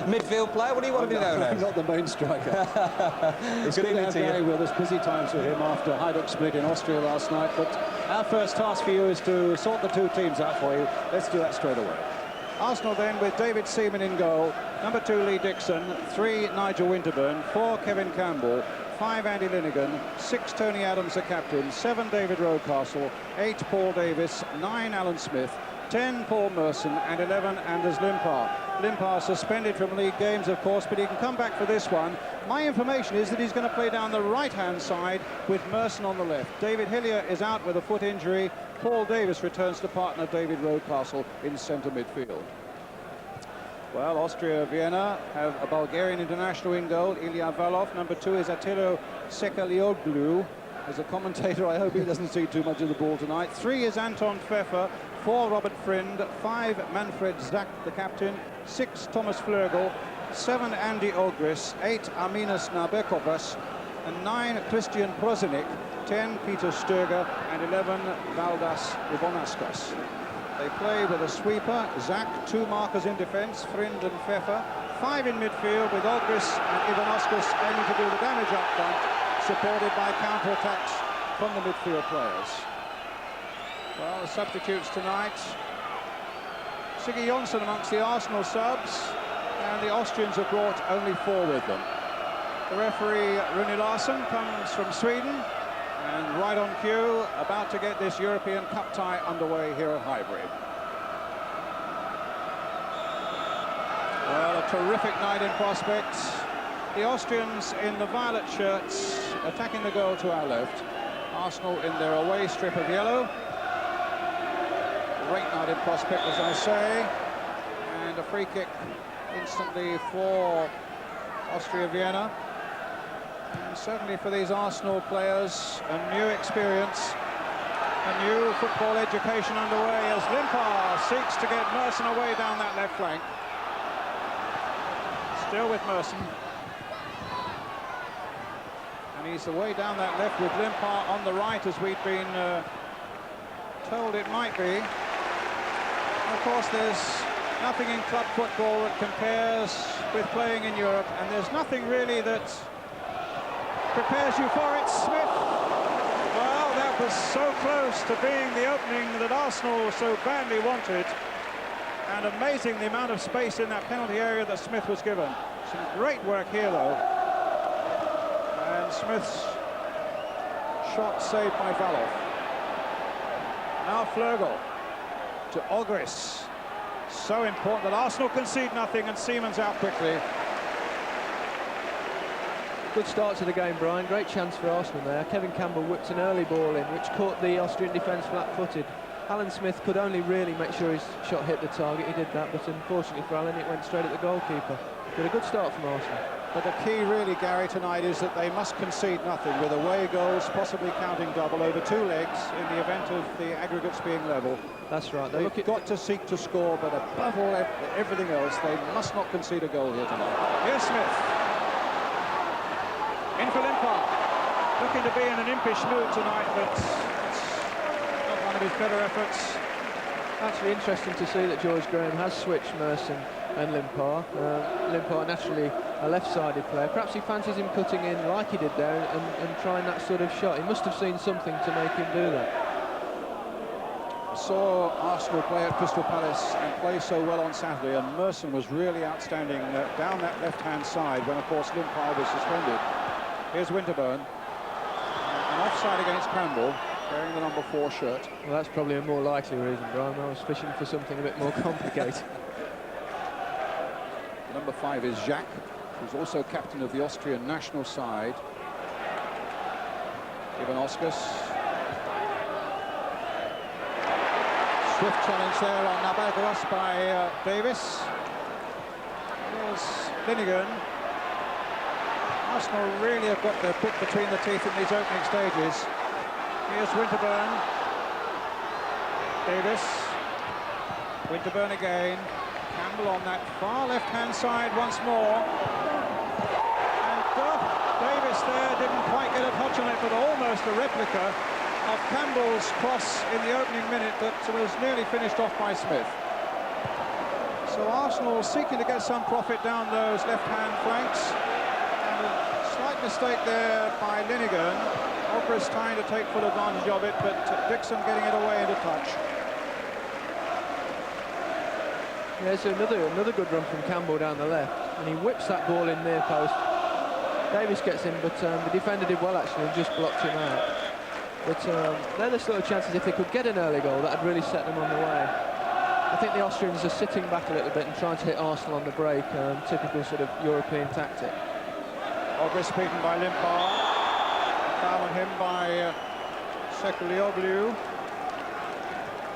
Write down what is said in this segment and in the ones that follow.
Midfield player? What do you want to be known as? Not the main striker. It's good to have Gary with us. Busy times for him after Hajduk split in Austria last night. But our first task for you is to sort the two teams out for you. Let's do that straight away. Arsenal then with David Seaman in goal, number 2 Lee Dixon, 3 Nigel Winterburn, 4 Kevin Campbell, 5 Andy Linnigan, 6 Tony Adams the captain, 7 David Rocastle, 8 Paul Davis, 9 Alan Smith, 10 Paul Merson and 11 Anders Limpar. Limpar suspended from league games, of course, but he can come back for this one. My information is that he's going to play down the right-hand side with Merson on the left. David Hillier is out with a foot injury. Paul Davis returns to partner David Rocastle in centre midfield. Well, Austria Vienna have a Bulgarian international in goal, Ilya Valov. Number 2 is Attilo Sekalioglu. As a commentator, I hope he doesn't see too much of the ball tonight. 3 is Anton Pfeffer, 4 Robert Friend, 5 Manfred Zak, the captain, 6 Thomas Flögel, 7 Andy Ogris, 8 Aminas Nabekovas, and 9 Christian Prozinik, 10 Peter Sturger, and 11 Valdas Ivonaskas. They play with a sweeper, Zak, 2 markers in defence, Friend and Pfeffer, 5 in midfield with Ogris and Ivonaskas aiming to do the damage up front, supported by counter-attacks from the midfield players. Well, the substitutes tonight, Siggy Jonsson amongst the Arsenal subs, and the Austrians have brought only 4 with them. The referee, Rune Larsson, comes from Sweden, and right on cue, about to get this European Cup tie underway here at Highbury. Well, a terrific night in prospect. The Austrians in the violet shirts attacking the goal to our left. Arsenal in their away strip of yellow. Great night in prospect, as I say. And a free kick instantly for Austria Vienna. And certainly for these Arsenal players, a new experience, a new football education underway as Limpar seeks to get Merson away down that left flank. Still with Merson. And he's away down that left with Limpar on the right, as we'd been told it might be. And of course, there's nothing in club football that compares with playing in Europe, and there's nothing really that prepares you for it. Smith, well, that was so close to being the opening that Arsenal so badly wanted, and amazing the amount of space in that penalty area that Smith was given. Some great work here, though. And Smith's shot saved by Valov. Now Flögel to Ogris. So important that Arsenal concede nothing, and Seaman's out quickly. Good start to the game, Brian. Great chance for Arsenal there. Kevin Campbell whipped an early ball in, which caught the Austrian defence flat-footed. Alan Smith could only really make sure his shot hit the target. He did that, but unfortunately for Alan, it went straight at the goalkeeper. But a good start from Arsenal. But the key really, Gary, tonight is that they must concede nothing, with away goals possibly counting double over 2 legs in the event of the aggregates being level. That's right. They've got to seek to score, but above all everything else, they must not concede a goal here tonight. Here's Smith. In for Limpar. Looking to be in an impish mood tonight, but it's not one of his better efforts. Actually interesting to see that George Graham has switched Merson and Limpar. Limpar naturally a left-sided player. Perhaps he fancies him cutting in like he did there and trying that sort of shot. He must have seen something to make him do that. I saw Arsenal play at Crystal Palace and play so well on Saturday, and Merson was really outstanding down that left-hand side when, of course, Limpar was suspended. Here's Winterburn. An offside against Campbell, wearing the number 4 shirt. Well, that's probably a more likely reason, Brian. I was fishing for something a bit more complicated. Number 5 is Jacques, who's also captain of the Austrian national side. Ivonaskas. Swift challenge there on Nabagovas by Davis. Here's Linnigan. Arsenal really have got their bit between the teeth in these opening stages. Here's Winterburn. Davis. Winterburn again. Campbell on that far left-hand side once more. And Davis there didn't quite get a touch on it, but almost a replica of Campbell's cross in the opening minute that was nearly finished off by Smith. So Arsenal seeking to get some profit down those left-hand flanks. And a slight mistake there by Linnigan. Ogris trying to take full advantage of it, but Dixon getting it away into touch. There's another good run from Campbell down the left, and he whips that ball in near post. Davis gets in, but the defender did well actually and just blocked him out. But they're the sort of chances, if they could get an early goal, that would really set them on the way. I think the Austrians are sitting back a little bit and trying to hit Arsenal on the break, typical sort of European tactic. Ogris beaten by Limpar. Foul on him by Sekelioglu.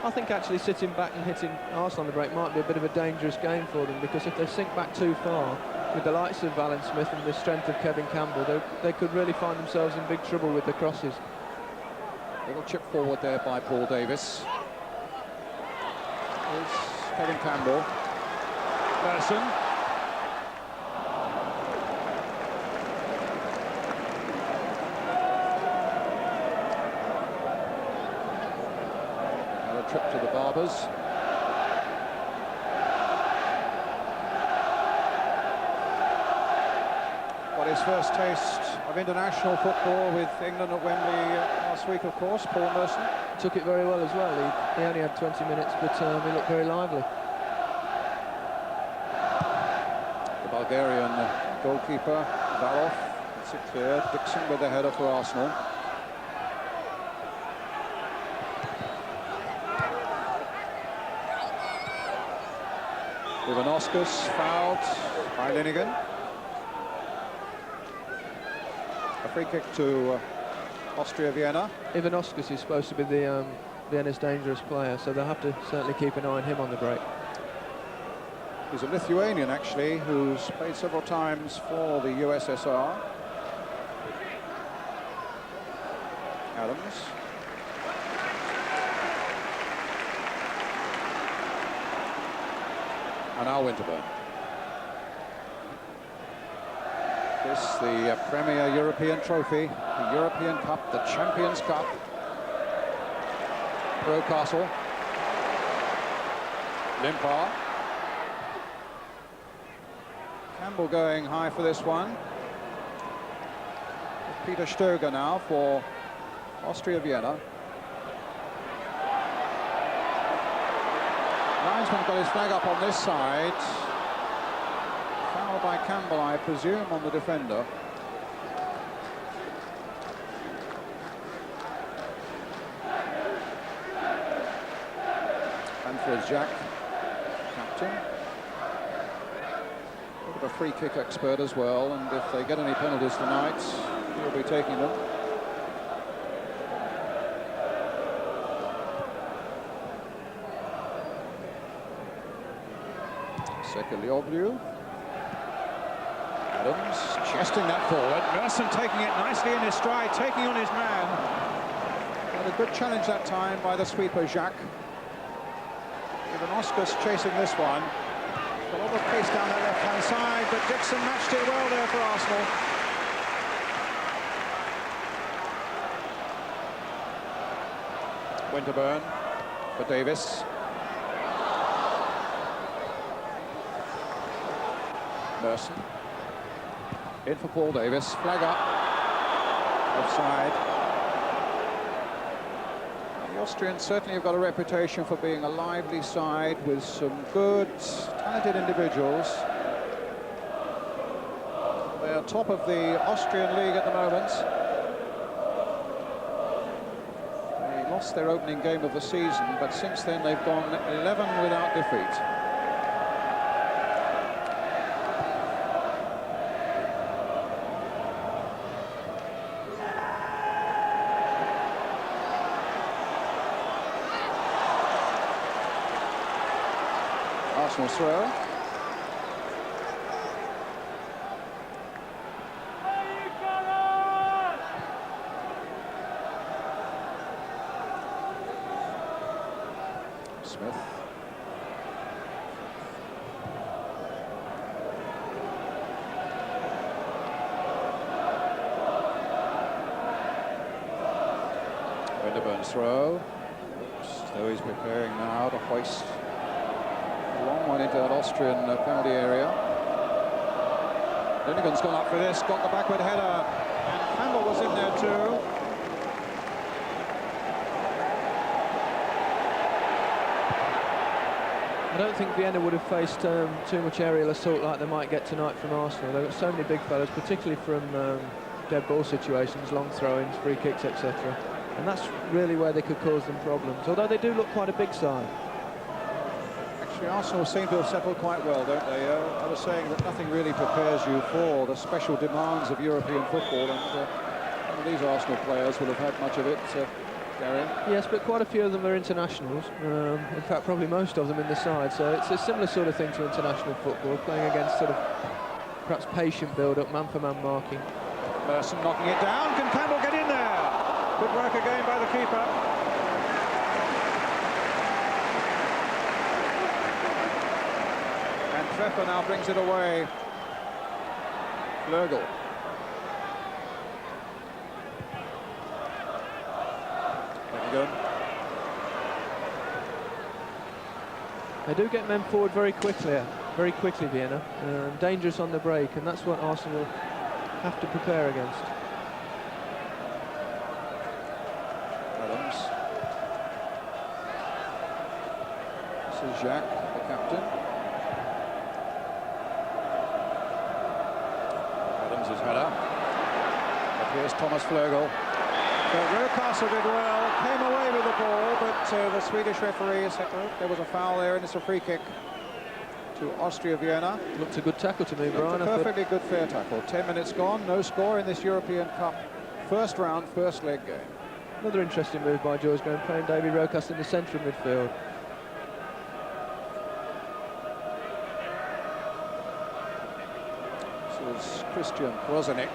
I think actually sitting back and hitting Arsenal on the break might be a bit of a dangerous game for them, because if they sink back too far, with the likes of Alan Smith and the strength of Kevin Campbell, they could really find themselves in big trouble with the crosses. Little chip forward there by Paul Davis. Here's Kevin Campbell. Larsson. Another trip to the Barbers. Got his first taste of international football with England at Wembley last week, of course, Paul Merson. Took it very well as well. He only had 20 minutes, but he looked very lively. The Bulgarian goalkeeper, Varov, gets it cleared. Dixon with the header for Arsenal. Ivanauskas fouled by Linnigan. A free kick to Austria Vienna. Ivanauskas is supposed to be the Vienna's dangerous player, so they'll have to certainly keep an eye on him on the break. He's a Lithuanian, actually, who's played several times for the USSR. Adams. And now Winterburn. This, the Premier European Trophy, the European Cup, the Champions Cup. Castle. Limpar. Campbell going high for this one. Peter Stöger now for Austria Vienna. Linesman got his flag up on this side. Foul by Campbell, I presume, on the defender. And for Jack, captain. A bit of a free kick expert as well, and if they get any penalties tonight, he'll be taking them. Sekelioglu. Adams chesting that forward. Larsson taking it nicely in his stride, taking on his man. And a good challenge that time by the sweeper, Jacques. Ivanauskas chasing this one. A lot of pace down that left-hand side, but Dixon matched it well there for Arsenal. Winterburn for Davis. Merson. In for Paul Davis. Flag up. Offside. The Austrians certainly have got a reputation for being a lively side with some good, talented individuals. They're top of the Austrian league at the moment. They lost their opening game of the season, but since then they've gone 11 without defeat. Arsenal's throw. Smith. Winterburn's throw. So he's preparing now to hoist a long one into that Austrian penalty area. Linigan's gone up for this, got the backward header, and Campbell was in there too. I don't think Vienna would have faced too much aerial assault like they might get tonight from Arsenal. They've got so many big fellas, particularly from dead ball situations, long throw-ins, free kicks, etc. And that's really where they could cause them problems, although they do look quite a big side. Actually, Arsenal seem to have settled quite well, don't they? I was saying that nothing really prepares you for the special demands of European football, and none of these Arsenal players will have had much of it. Gary? Yes, but quite a few of them are internationals. In fact, probably most of them in the side. So it's a similar sort of thing to international football, playing against sort of perhaps patient build-up, man-for-man marking. Larsson knocking it down. Can Campbell get in there? Good work again by the keeper. And Pfeffer now brings it away. Flögel. They do get men forward very quickly, Vienna. Dangerous on the break, and that's what Arsenal will have to prepare against. Adams. This is Jacques, the captain. Adams' header. But here's Thomas Flögel. Rocastle did well, came away with the ball, but the Swedish referee said there was a foul there, and it's a free kick to Austria Vienna. Looked a good tackle to me, Brian. A perfectly good fair tackle. 10 minutes gone, no score in this European Cup. First round, first leg game. Another interesting move by George Graham, playing David Rocastle in the centre of midfield. This is Christian Brozanik.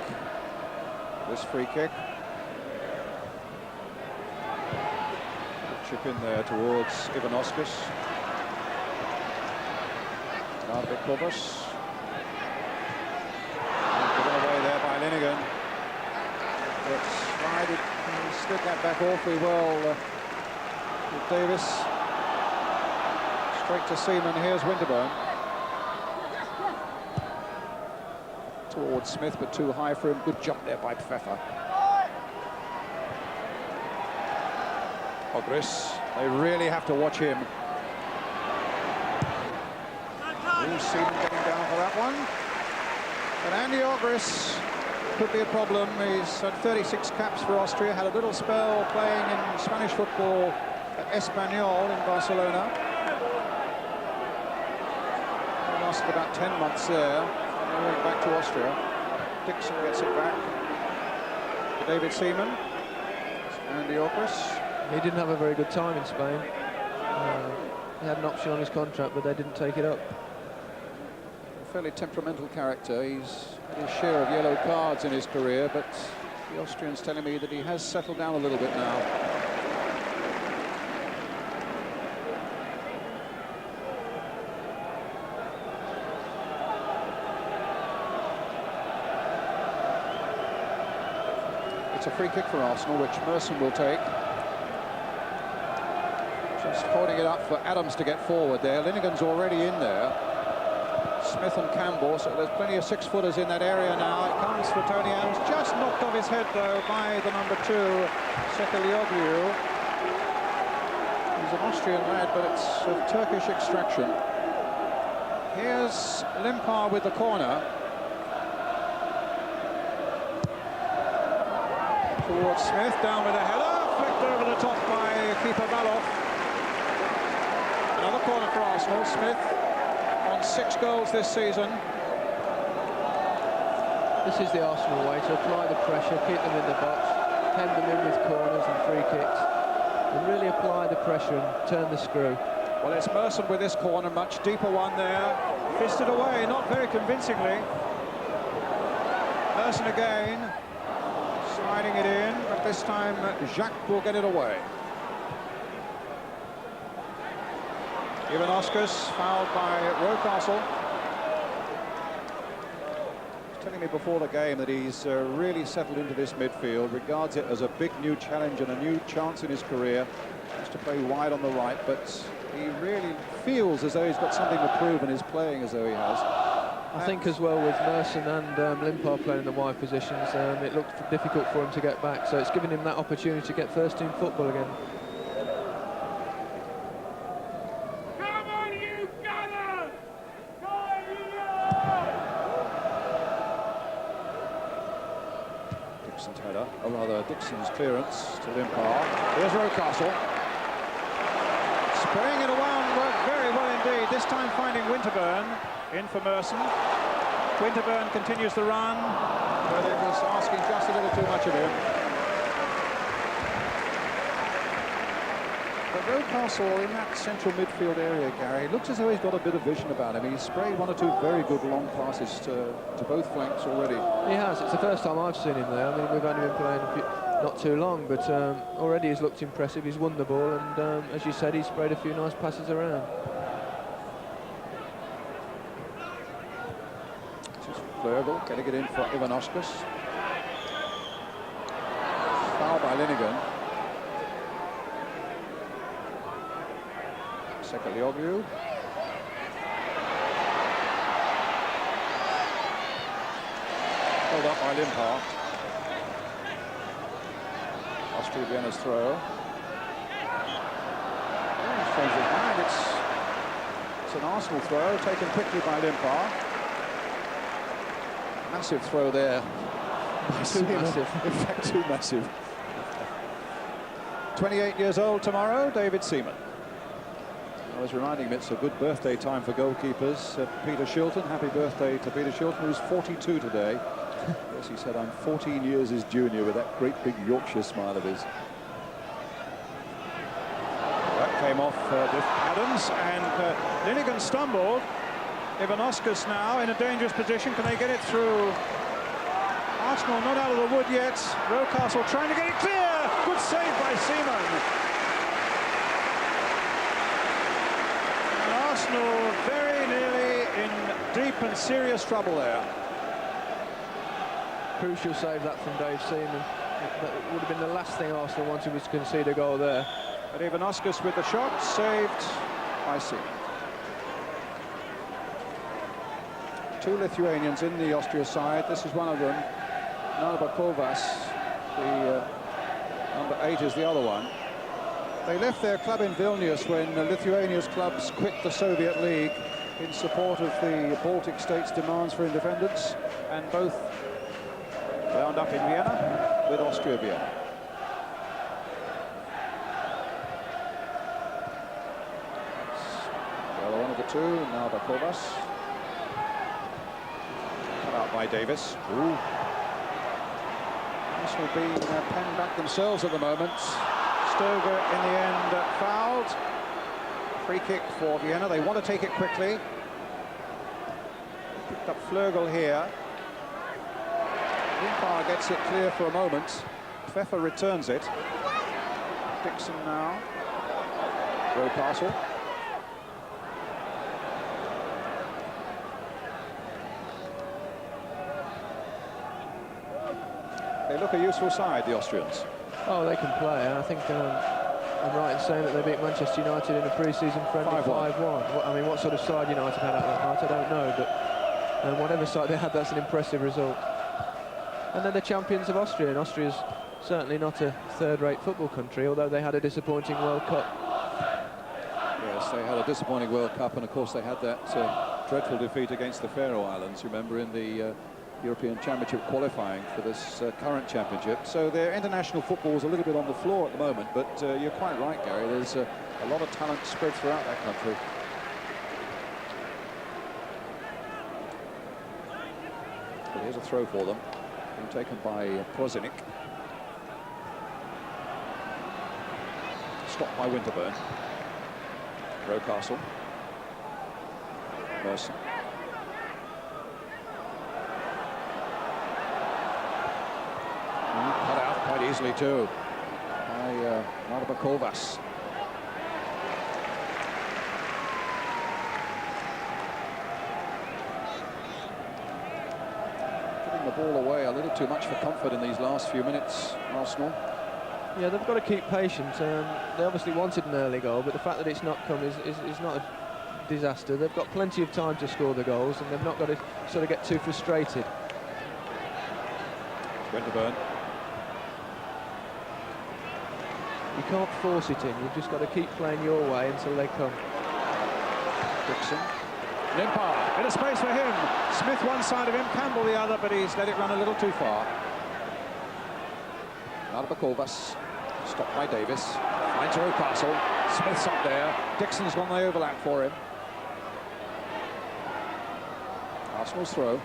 This free kick. Chip in there towards Ivanauskas. Narvik Kovas. Given away there by Linigan. But he slid that back awfully well with Davis. Straight to Seaman. Here's Winterburn. Towards Smith, but too high for him. Good jump there by Pfeffer. Ogris, they really have to watch him. Seaman getting down for that one. But Andy Ogris could be a problem. He's had 36 caps for Austria, had a little spell playing in Spanish football at Espanyol in Barcelona. He lasted about 10 months there, and then went back to Austria. Dixon gets it back to David Seaman. Andy Ogris. He didn't have a very good time in Spain. He had an option on his contract, but they didn't take it up. A fairly temperamental character. He's had his share of yellow cards in his career, but the Austrian's telling me that he has settled down a little bit now. It's a free kick for Arsenal, which Merson will take. Just holding it up for Adams to get forward there. Linigan's already in there. Smith and Campbell, so there's plenty of six-footers in that area now. It comes for Tony Adams, just knocked off his head, though, by the number 2, Sekelioglu. He's an Austrian lad, but it's of Turkish extraction. Here's Limpar with the corner. Towards Smith, down with a header, flicked over the top by keeper Balov. Another corner for Arsenal. Smith on 6 goals this season. This is the Arsenal way, to apply the pressure, keep them in the box, hem them in with corners and free kicks, and really apply the pressure and turn the screw. Well, it's Merson with this corner, much deeper one there. Fisted away, not very convincingly. Merson again, sliding it in, but this time Jacques will get it away. Ivanauskas fouled by Rocastle. He was telling me before the game that he's really settled into this midfield, regards it as a big new challenge and a new chance in his career. He used to play wide on the right, but He really feels as though he's got something to prove and is playing as though he has. I think as well with Merson and Limpar playing in the wide positions, it looked difficult for him to get back, so it's given him that opportunity to get first team football again. Come on, you Gunners! Go on, Dixon's header, or rather Dixon's clearance to Limpar. Here's Rocastle. Spraying it around, worked very well indeed, this time finding Winterburn. In for Merson. Winterburn continues the run, but it was asking just a little too much of him. But Rocastle in that central midfield area, Gary, looks as though he's got a bit of vision about him. He's sprayed one or two very good long passes to both flanks already. He has. It's the first time I've seen him there. I mean, we've only been playing not too long, but already he's looked impressive. He's won the ball, and as you said, he's sprayed a few nice passes around. Flurgle getting it in for Ivanauskas. Foul by Linigan. Sekalioglu. Held up by Limpar. Austria Vienna's throw. Strangely behind. It's an Arsenal throw taken quickly by Limpar. Massive throw there. Too massive. In fact, too massive. 28 years old tomorrow, David Seaman. I was reminding him it's a good birthday time for goalkeepers. Peter Shilton, happy birthday to Peter Shilton, who's 42 today. Yes, he said, I'm 14 years his junior, with that great big Yorkshire smile of his. That came off Adams, and Linigan stumbled. Ivanauskas now in a dangerous position. Can they get it through? Arsenal not out of the wood yet. Rocastle trying to get it clear. Good save by Seaman. And Arsenal very nearly in deep and serious trouble there. Crucial save that from Dave Seaman. That would have been the last thing Arsenal wanted, was to concede a goal there. But Ivanauskas with the shot, saved by Seaman. Two Lithuanians in the Austria side. This is one of them. Narbakovas, the number 8 is the other one. They left their club in Vilnius when Lithuania's clubs quit the Soviet League in support of the Baltic states' demands for independence, and both wound up in Vienna with Austria Vienna. The other one of the two, Narbakovas. Out by Davis. Ooh. Arsenal being penned back themselves at the moment. Stoger in the end fouled. Free kick for Vienna. They want to take it quickly. Picked up Flurgle here. Limpar gets it clear for a moment. Pfeffer returns it. Dixon now. Rocastle. They look a useful side, the Austrians. Oh, they can play. I think I'm right in saying that they beat Manchester United in a pre-season friendly 5-1. I mean, what sort of side United had at that night, I don't know, but whatever side they had, that's an impressive result. And they're the champions of Austria, and Austria's certainly not a third-rate football country, although they had a disappointing World Cup. Yes, they had a disappointing World Cup, and of course they had that dreadful defeat against the Faroe Islands, remember, in the European Championship qualifying for this current championship. So their international football is a little bit on the floor at the moment, but you're quite right, Gary. There's a lot of talent spread throughout that country. But here's a throw for them, being taken by Prozinic. Stopped by Winterburn. Rocastle. Merson. Cut out quite easily too by Narbakovas. Giving the ball away a little too much for comfort in these last few minutes, Arsenal. Yeah, they've got to keep patient. They obviously wanted an early goal, but the fact that it's not come is not a disaster. They've got plenty of time to score the goals, and they've not got to sort of get too frustrated. Winterburn. You can't force it in. You've just got to keep playing your way until they come. Dixon. Limpar, bit of space for him. Smith one side of him, Campbell the other, but he's let it run a little too far. Narbakovas, stopped by Davis. Finds Rocastle. Smith's up there. Dixon's got the overlap for him. Arsenal's throw.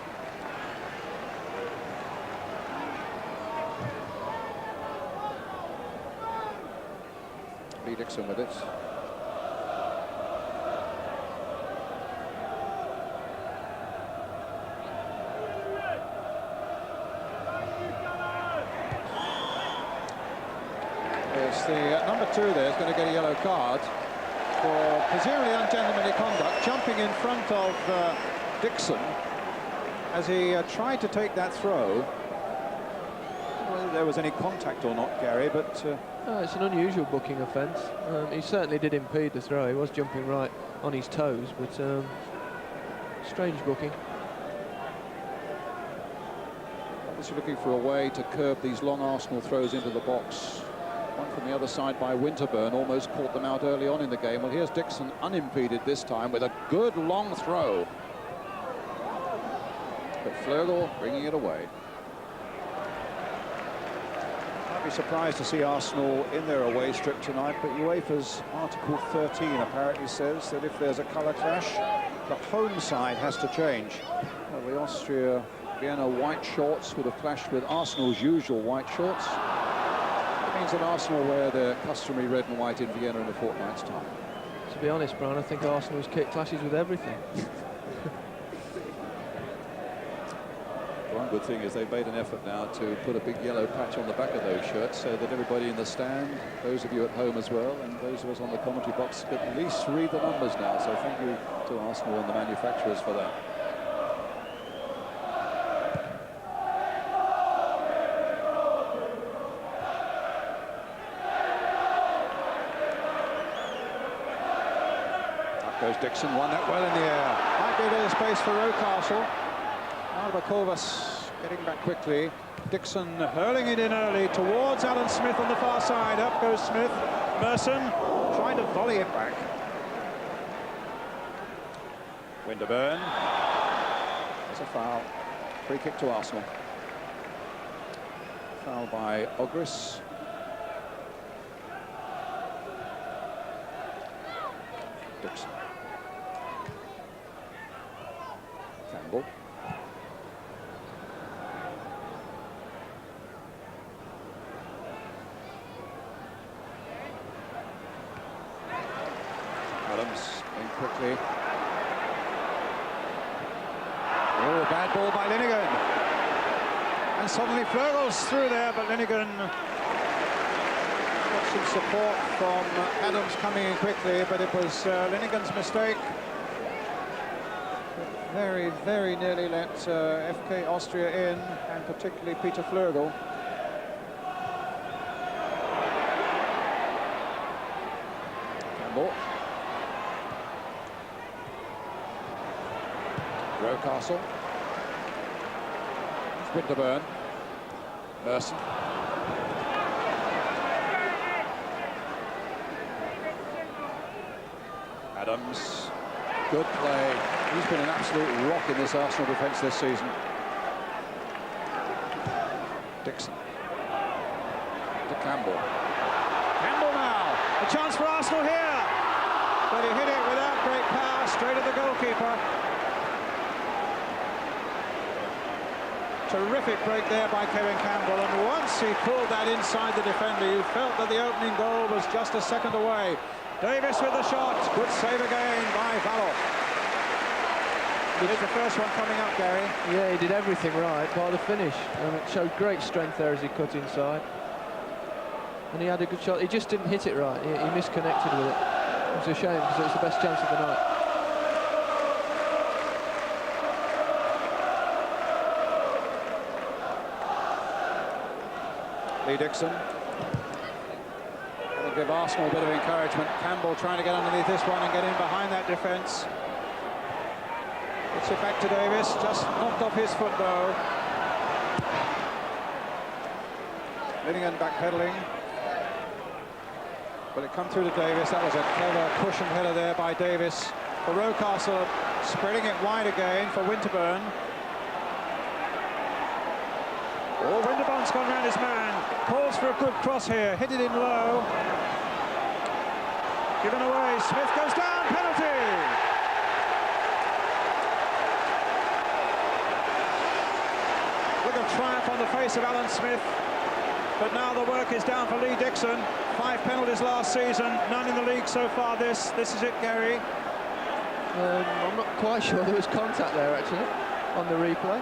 Lee Dixon with it. There's the number 2 there is going to get a yellow card for presumably ungentlemanly conduct, jumping in front of Dixon as he tried to take that throw. I don't know whether there was any contact or not, Gary, but... It's an unusual booking offence. He certainly did impede the throw. He was jumping right on his toes, but strange booking. Obviously looking for a way to curb these long Arsenal throws into the box. One from the other side by Winterburn almost caught them out early on in the game. Well, here's Dixon unimpeded this time with a good long throw. But Fleury bringing it away. I'd be surprised to see Arsenal in their away strip tonight, but UEFA's Article 13 apparently says that if there's a colour clash, the home side has to change. Well, the Austria Vienna white shorts would have clashed with Arsenal's usual white shorts. It means that Arsenal wear their customary red and white in Vienna in a fortnight's time. To be honest, Brian, I think Arsenal's kit clashes with everything. One good thing is they've made an effort now to put a big yellow patch on the back of those shirts so that everybody in the stand, those of you at home as well, and those of us on the commentary box could at least read the numbers now. So thank you to Arsenal and the manufacturers for that. Up goes Dixon, won that well in the air. Might be a bit of space for Rocastle. Narbakovas getting back quickly. Dixon hurling it in early towards Alan Smith on the far side. Up goes Smith. Merson trying to volley it back. Winterburn. There's a foul. Free kick to Arsenal. Foul by Ogris. Dixon. Campbell. Quickly. Oh, bad ball by Linnigan. And suddenly Fleury's through there, but Linnigan got some support from Adams coming in quickly, but it was Linnigan's mistake. Very, very nearly let FK Austria in, and particularly Peter Fleury. Campbell. Rocastle. Winterburn. Merson. Adams. Good play. He's been an absolute rock in this Arsenal defence this season. Dixon. To Campbell. Campbell now. A chance for Arsenal here. But he hit it without great power, straight at the goalkeeper. Terrific break there by Kevin Campbell, and once he pulled that inside the defender, you felt that the opening goal was just a second away. Davis with the shot, good save again by Valoff. Here's the first one coming up, Gary. Yeah, he did everything right by the finish. It showed great strength there as he cut inside. And he had a good shot, he just didn't hit it right, he misconnected with it. It's a shame because it was the best chance of the night. Lee Dixon. give Arsenal a bit of encouragement. Campbell trying to get underneath this one and get in behind that defence. Gets it back to Davis, just knocked off his foot though. Linigan backpedaling. Will it come through to Davis? That was a clever cushion header there by Davis. For Rocastle, spreading it wide again for Winterburn. Oh, Winterburn's gone round his man. Calls for a good cross here. Hit it in low. Given away. Smith goes down. Penalty. Look of triumph on the face of Alan Smith. But now the work is down for Lee Dixon. 5 penalties last season, none in the league so far. This is it, Gary. I'm not quite sure there was contact there, actually, on the replay.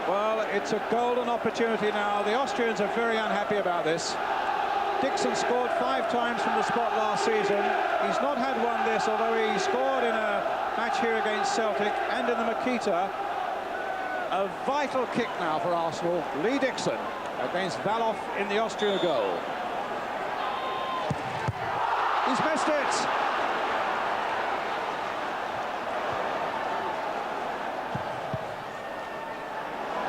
Well, it's a golden opportunity now. The Austrians are very unhappy about this. Dixon scored 5 times from the spot last season. He's not had one this, although he scored in a match here against Celtic and in the Makita. A vital kick now for Arsenal. Lee Dixon against Valoff in the Austria goal. He's missed it.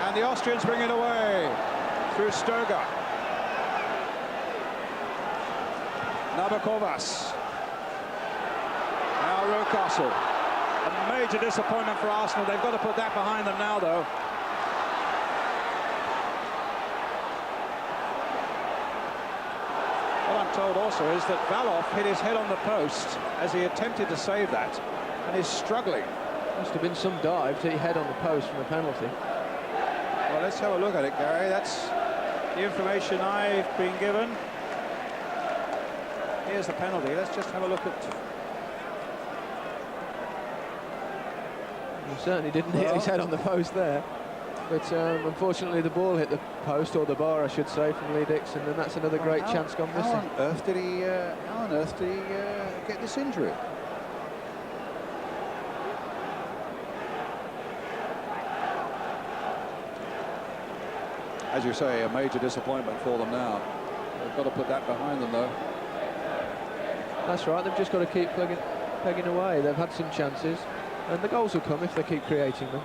And the Austrians bring it away through Sturga. Nabakovas. Now Rocastle. A major disappointment for Arsenal. They've got to put that behind them now, though. What I'm told also is that Valoff hit his head on the post as he attempted to save that, and is struggling. Must have been some dive to head on the post from a penalty. Well, let's have a look at it, Gary. That's the information I've been given. Here's the penalty. Let's just have a look at... He certainly didn't hit his head on the post there. But unfortunately, the ball hit the post, or the bar, I should say, from Lee Dixon, and that's another great chance gone missing. How on earth did he get this injury? As you say, a major disappointment for them now. They've got to put that behind them, though. That's right, they've just got to keep pegging away. They've had some chances, and the goals will come if they keep creating them.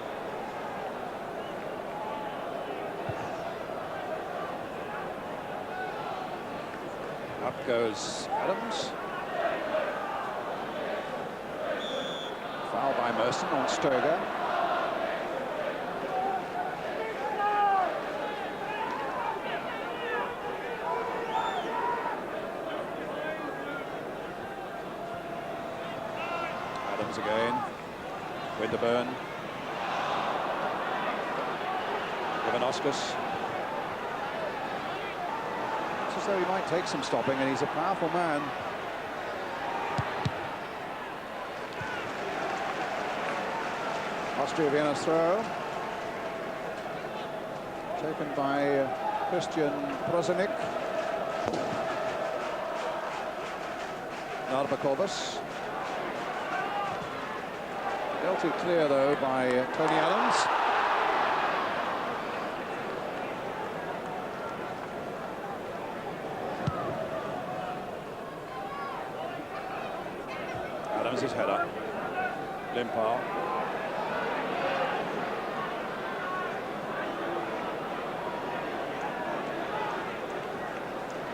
Up goes Adams. Foul by Merson on Sturga. Adams again. Winterburn. Ivanauskas. As though he might take some stopping, and he's a powerful man. Austria Vienna's throw. Taken by Christian Prozanik. Narbakovas. Dealt it clear, though, by Tony Adams. His header. Limpar.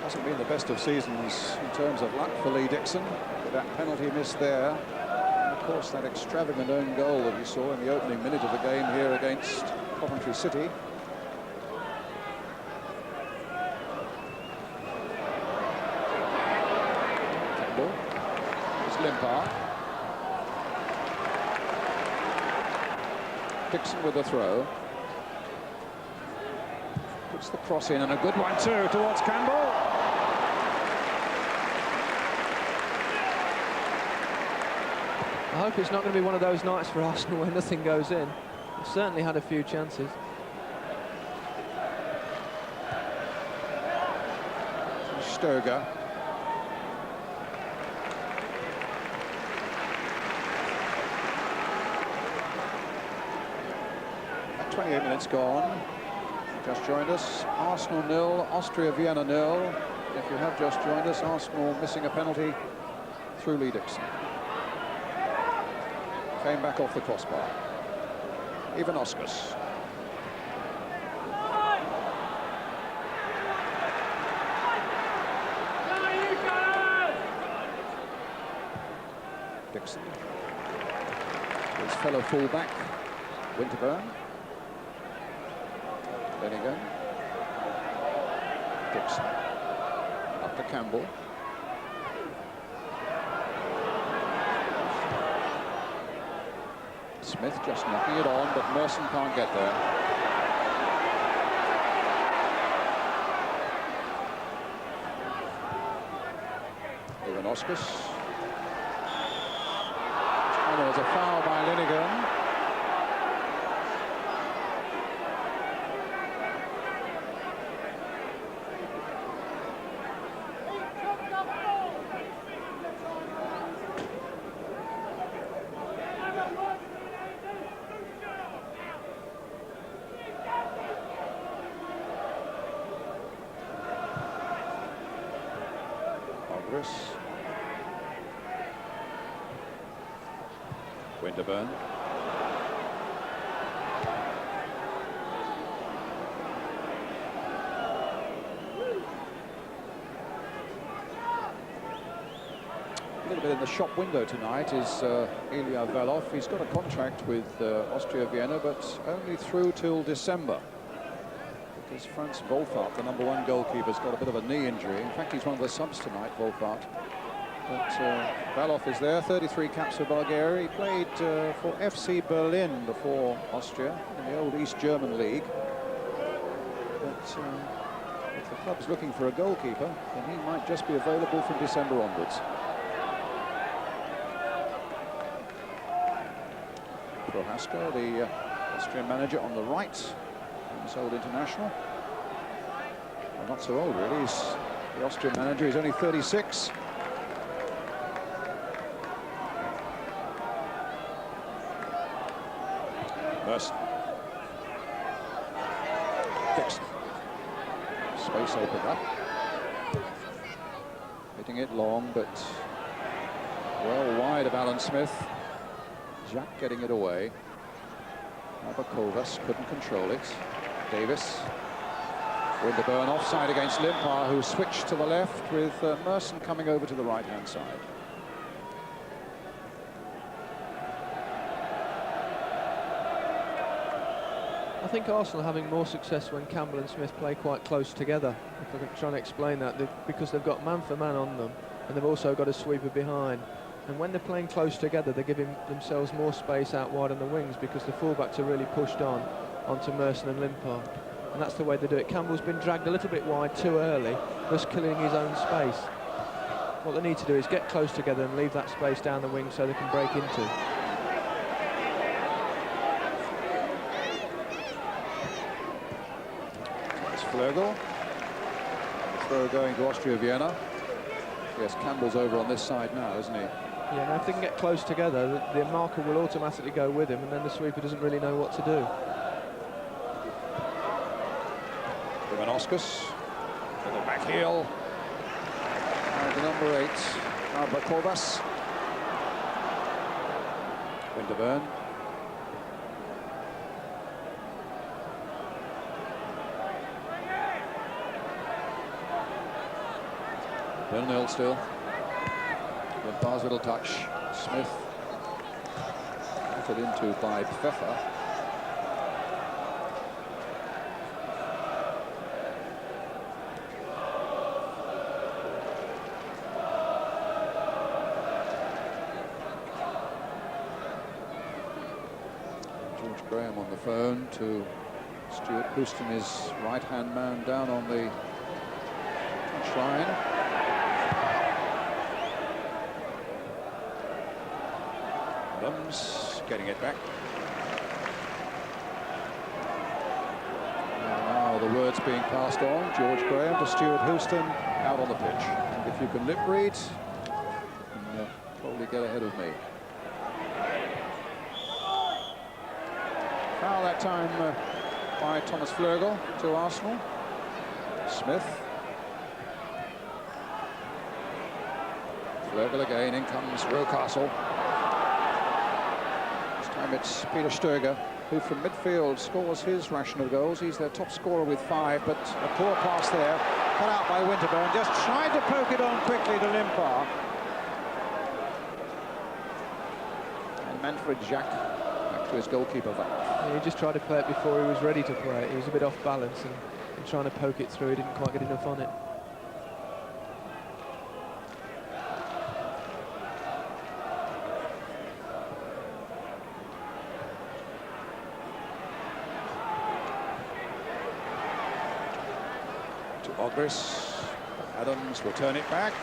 Hasn't been the best of seasons in terms of luck for Lee Dixon, with that penalty missed there. And of course, that extravagant own goal that we saw in the opening minute of the game here against Coventry City. Campbell. It's Limpar. Dixon with the throw. Puts the cross in, and a good one too towards Campbell. I hope it's not going to be one of those nights for Arsenal where nothing goes in. They've certainly had a few chances. Sturga. 28 minutes gone. Just joined us. Arsenal 0, Austria Vienna 0. If you have just joined us, Arsenal missing a penalty through Lee Dixon. Came back off the crossbar. Ivanauskas. Dixon. His fellow fullback, Winterburn. Lenigan. Dixon. Up to Campbell. Smith just knocking it on, but Merson can't get there. Ivanauskas. And there was a foul by Lenigan. Winterburn. A little bit in the shop window tonight is Ilya Velov. He's got a contract with Austria Vienna, but only through till December. Because Franz Wolfart, the #1 goalkeeper, has got a bit of a knee injury. In fact, he's one of the subs tonight, Wolfart. But Velov is there, 33 caps for Bulgaria. He played for FC Berlin before Austria in the old East German League. But if the club's looking for a goalkeeper, then he might just be available from December onwards. Prohaska, the Austrian manager, on the right. He's old international. Well, not so old, really. He's the Austrian manager. He's only 36. Merson. Dixon. Space opened up. Hitting it long, but well wide of Alan Smith. Jack getting it away. Abakovas couldn't control it. Davis. Winterburn offside against Limpar, who switched to the left with Merson coming over to the right-hand side. I think Arsenal are having more success when Campbell and Smith play quite close together. If I can try and explain that, because they've got man for man on them, and they've also got a sweeper behind. And when they're playing close together, they're giving themselves more space out wide on the wings because the fullbacks are really pushed onto Merson and Limpar. And that's the way they do it. Campbell's been dragged a little bit wide too early, thus killing his own space. What they need to do is get close together and leave that space down the wing so they can break into. It's Flögel. Throw going to Austria Vienna. Yes, Campbell's over on this side now, isn't he? Yeah, now if they can get close together, the marker will automatically go with him, and then the sweeper doesn't really know what to do. Ivanauskas, little back heel. And the #8, Abakovas. Winterburn. Nil still. Limpar's little touch. Smith put it into by Pfeffer. George Graham on the phone to Stuart Houston, his right-hand man, down on the touchline. Adams getting it back. And now the word's being passed on. George Graham to Stuart Houston out on the pitch. If you can lip read, you can probably get ahead of me. Foul that time by Thomas Flögel to Arsenal. Smith. Flögel again, in comes Rocastle. This time it's Peter Stöger, who from midfield scores his ration of goals. He's their top scorer with 5, but a poor pass there, cut out by Winterburn. Just tried to poke it on quickly to Limpar. And Manfred Jacques back to his goalkeeper valve. Yeah, he just tried to play it before he was ready to play it. He was a bit off balance and trying to poke it through. He didn't quite get enough on it. Ogris, Adams will turn it back.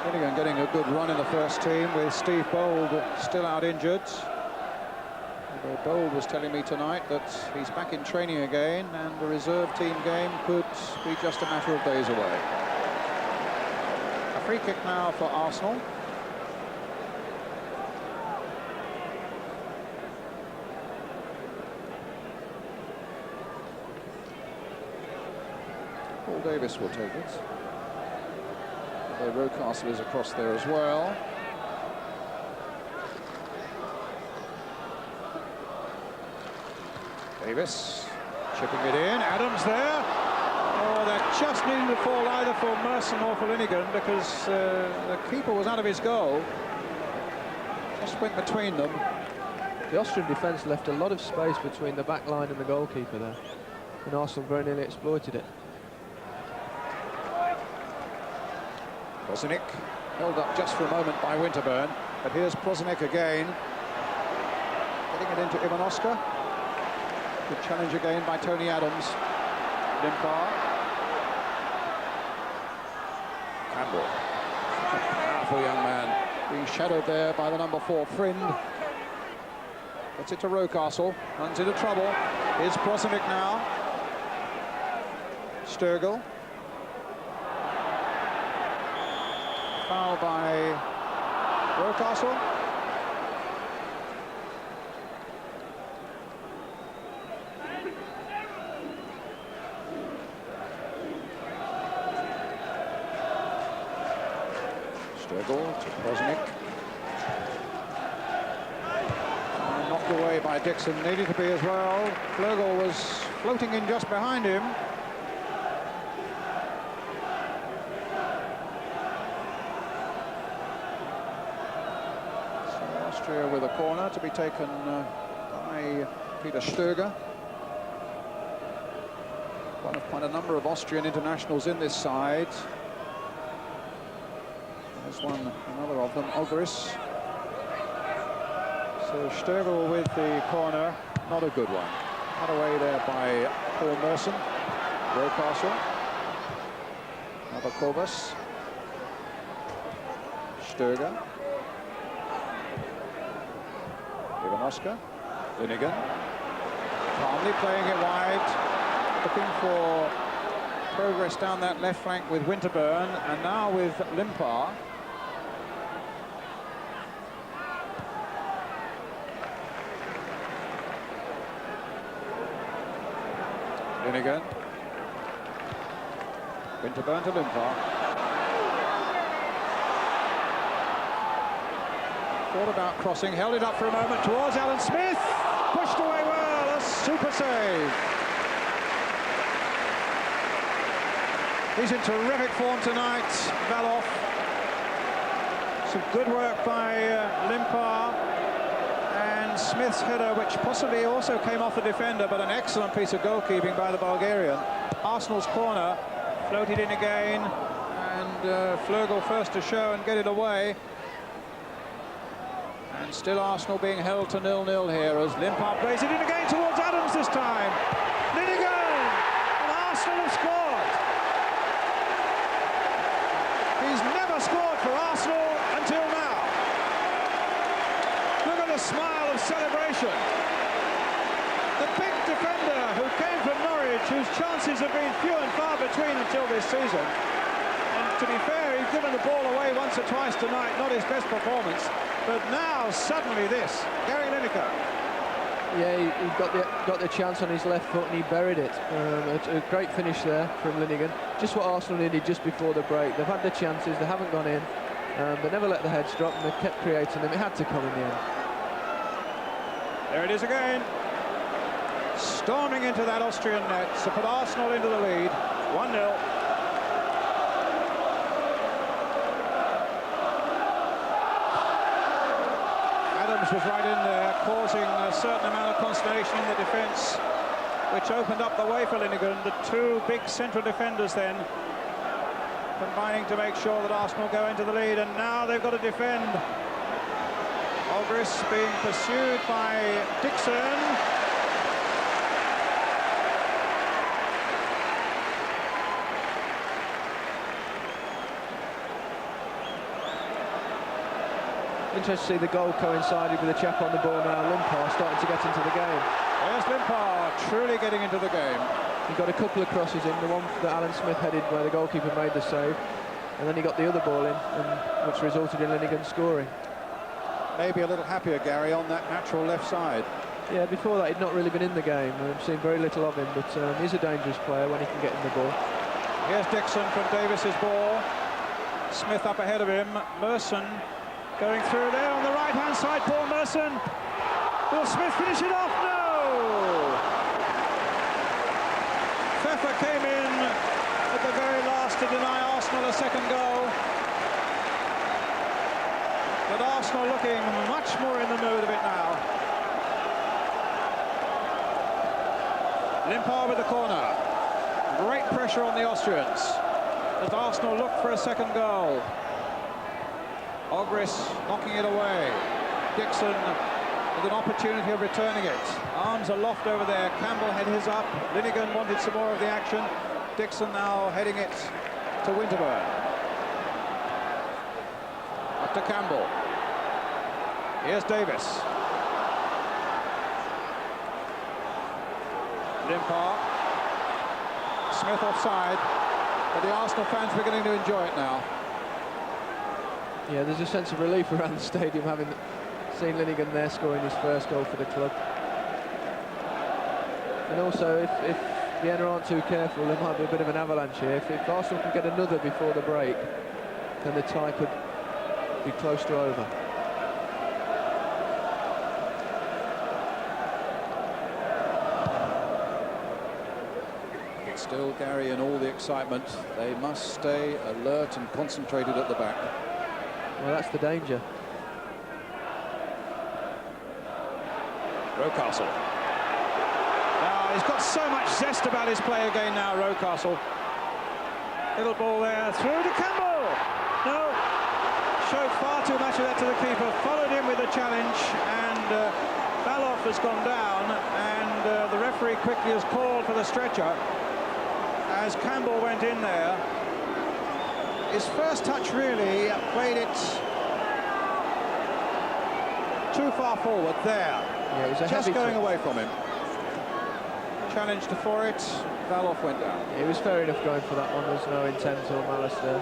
Finnegan getting a good run in the first team with Steve Bold still out injured. Although Bold was telling me tonight that he's back in training again and the reserve team game could be just a matter of days away. Free kick now for Arsenal. Paul Davis will take it. Although Rocastle is across there as well. Davis chipping it in. Adams there. Oh, that just needed to fall either for Merson or for Linnigan because the keeper was out of his goal. Just went between them. The Austrian defence left a lot of space between the back line and the goalkeeper there. And Arsenal very nearly exploited it. Prosinec held up just for a moment by Winterburn. But here's Prosinec again. Getting it into Ivanoska. Good challenge again by Tony Adams. Limpar. Campbell. Powerful young man. Being shadowed there by the number 4, Frind. Gets it to Rocastle. Runs into trouble. Here's Prosinec now. Stögel. Foul by Rocastle. Stögel to Prosinec. Knocked away by Dixon. Needed to be as well. Flögel was floating in just behind him. Austria with a corner to be taken by Peter Stöger. One of quite a number of Austrian internationals in this side. There's another of them, Ogris. So Stöger with the corner, not a good one. Cut away there by Paul Merson. Rocastle. Another Kovas. Stöger. Ivanoska, Linnigan, calmly playing it wide, looking for progress down that left flank with Winterburn, and now with Limpar. Linnigan, Winterburn to Limpar. Thought about crossing, held it up for a moment towards Alan Smith. Pushed away well, a super save. He's in terrific form tonight, Valoff. Some good work by Limpar. And Smith's header, which possibly also came off the defender, but an excellent piece of goalkeeping by the Bulgarian. Arsenal's corner, floated in again, and Flögel first to show and get it away. And still Arsenal being held to 0-0 here as Limpar plays it in again towards Adams this time. Linnigan! And Arsenal have scored. He's never scored for Arsenal until now. Look at the smile of celebration. The big defender who came from Norwich, whose chances have been few and far between until this season, And to be fair, he's given the ball away once or twice tonight, not his best performance. But now, suddenly this, Gary Lineker. Yeah, he got the chance on his left foot and he buried it. A great finish there from Linnigan. Just what Arsenal needed just before the break. They've had the chances, they haven't gone in, but never let the heads drop, and they've kept creating them. It had to come in the end. There it is again. Storming into that Austrian net to put Arsenal into the lead. 1-0. Was right in there, causing a certain amount of consternation in the defence, which opened up the way for Linnigan. The two big central defenders then combining to make sure that Arsenal go into the lead, and now they've got to defend. Ogris being pursued by Dixon. Interesting to see the goal coincided with the chap on the ball now. Limpar starting to get into the game. There's Limpar truly getting into the game. He got a couple of crosses in, the one that Alan Smith headed where the goalkeeper made the save, and then he got the other ball in, which resulted in Linnigan scoring. Maybe a little happier, Gary, on that natural left side. Yeah, before that he'd not really been in the game. I've seen very little of him, but he's a dangerous player when he can get in the ball. Here's Dixon from Davis's ball. Smith up ahead of him. Merson going through there on the right-hand side. Paul Merson. Will Smith finish it off? No! Pfeffer came in at the very last to deny Arsenal a second goal. But Arsenal looking much more in the mood of it now. Limpar with the corner. Great pressure on the Austrians as Arsenal look for a second goal. Ogris knocking it away. Dixon with an opportunity of returning it. Arms aloft over there. Campbell had his up. Linnigan wanted some more of the action. Dixon now heading it to Winterburn. Up to Campbell. Here's Davis. Limpar. Smith offside. But the Arsenal fans are beginning to enjoy it now. Yeah, there's a sense of relief around the stadium having seen Linnigan there scoring his first goal for the club. And also, if Vienna aren't too careful, there might be a bit of an avalanche here. If Arsenal can get another before the break, then the tie could be close to over. But still, Gary, in all the excitement, they must stay alert and concentrated at the back. Well, that's the danger. Rocastle. Now, he's got so much zest about his play again now, Rocastle. Little ball there, through to Campbell. No, showed far too much of that to the keeper. Followed him with a challenge, and Baloff has gone down, and the referee quickly has called for the stretcher as Campbell went in there. His first touch really played it too far forward there. Yeah, it was a just going away from him. Challenged for it. Baloff went down. It was fair enough going for that one. There's no intent or malice there.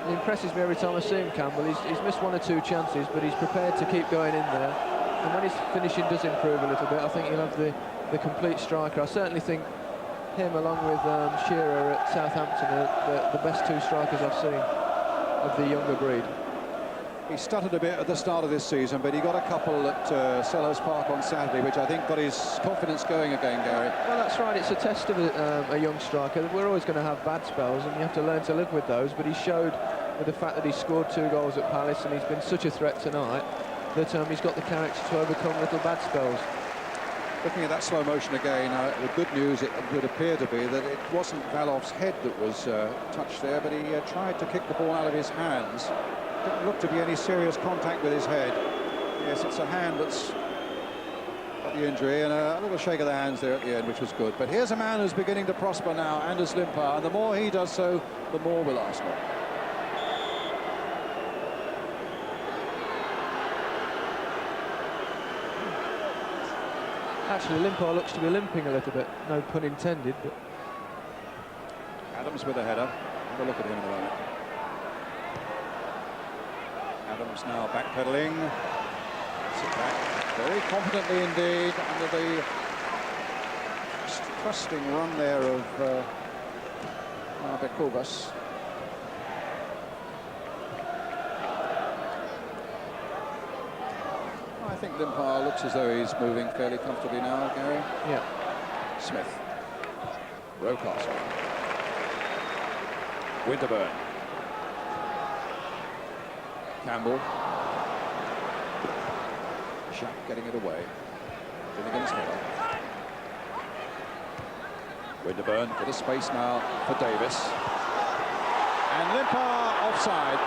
He impresses me every time I see him, Campbell. He's missed one or two chances, but he's prepared to keep going in there. And when his finishing does improve a little bit, I think he'll have the complete striker. I certainly think him, along with Shearer at Southampton, are the best two strikers I've seen of the younger breed. He stuttered a bit at the start of this season, but he got a couple at Selhurst Park on Saturday, which I think got his confidence going again, Gary. Well, that's right. It's a test of a young striker. We're always going to have bad spells, and you have to learn to live with those. But he showed with the fact that he scored 2 goals at Palace, and he's been such a threat tonight, that he's got the character to overcome little bad spells. Looking at that slow motion again, the good news, it would appear to be that it wasn't Baloff's head that was touched there, but he tried to kick the ball out of his hands. Didn't look to be any serious contact with his head. Yes, it's a hand that's got the injury, and a little shake of the hands there at the end, which was good. But here's a man who's beginning to prosper now, Anders Limpar, and the more he does so, the more will Arsenal. Actually, Limpar looks to be limping a little bit. No pun intended, but... Adams with a header. Have a look at him in a moment. Adams now backpedaling. Sit back very confidently indeed under the trusting run there of Bekovas. I think Limpar looks as though he's moving fairly comfortably now, Gary. Yeah. Smith. Rocastle. Winterburn. Campbell. Sharp getting it away. Finnegan's header. Winterburn, bit of space now for Davis. And Limpar offside.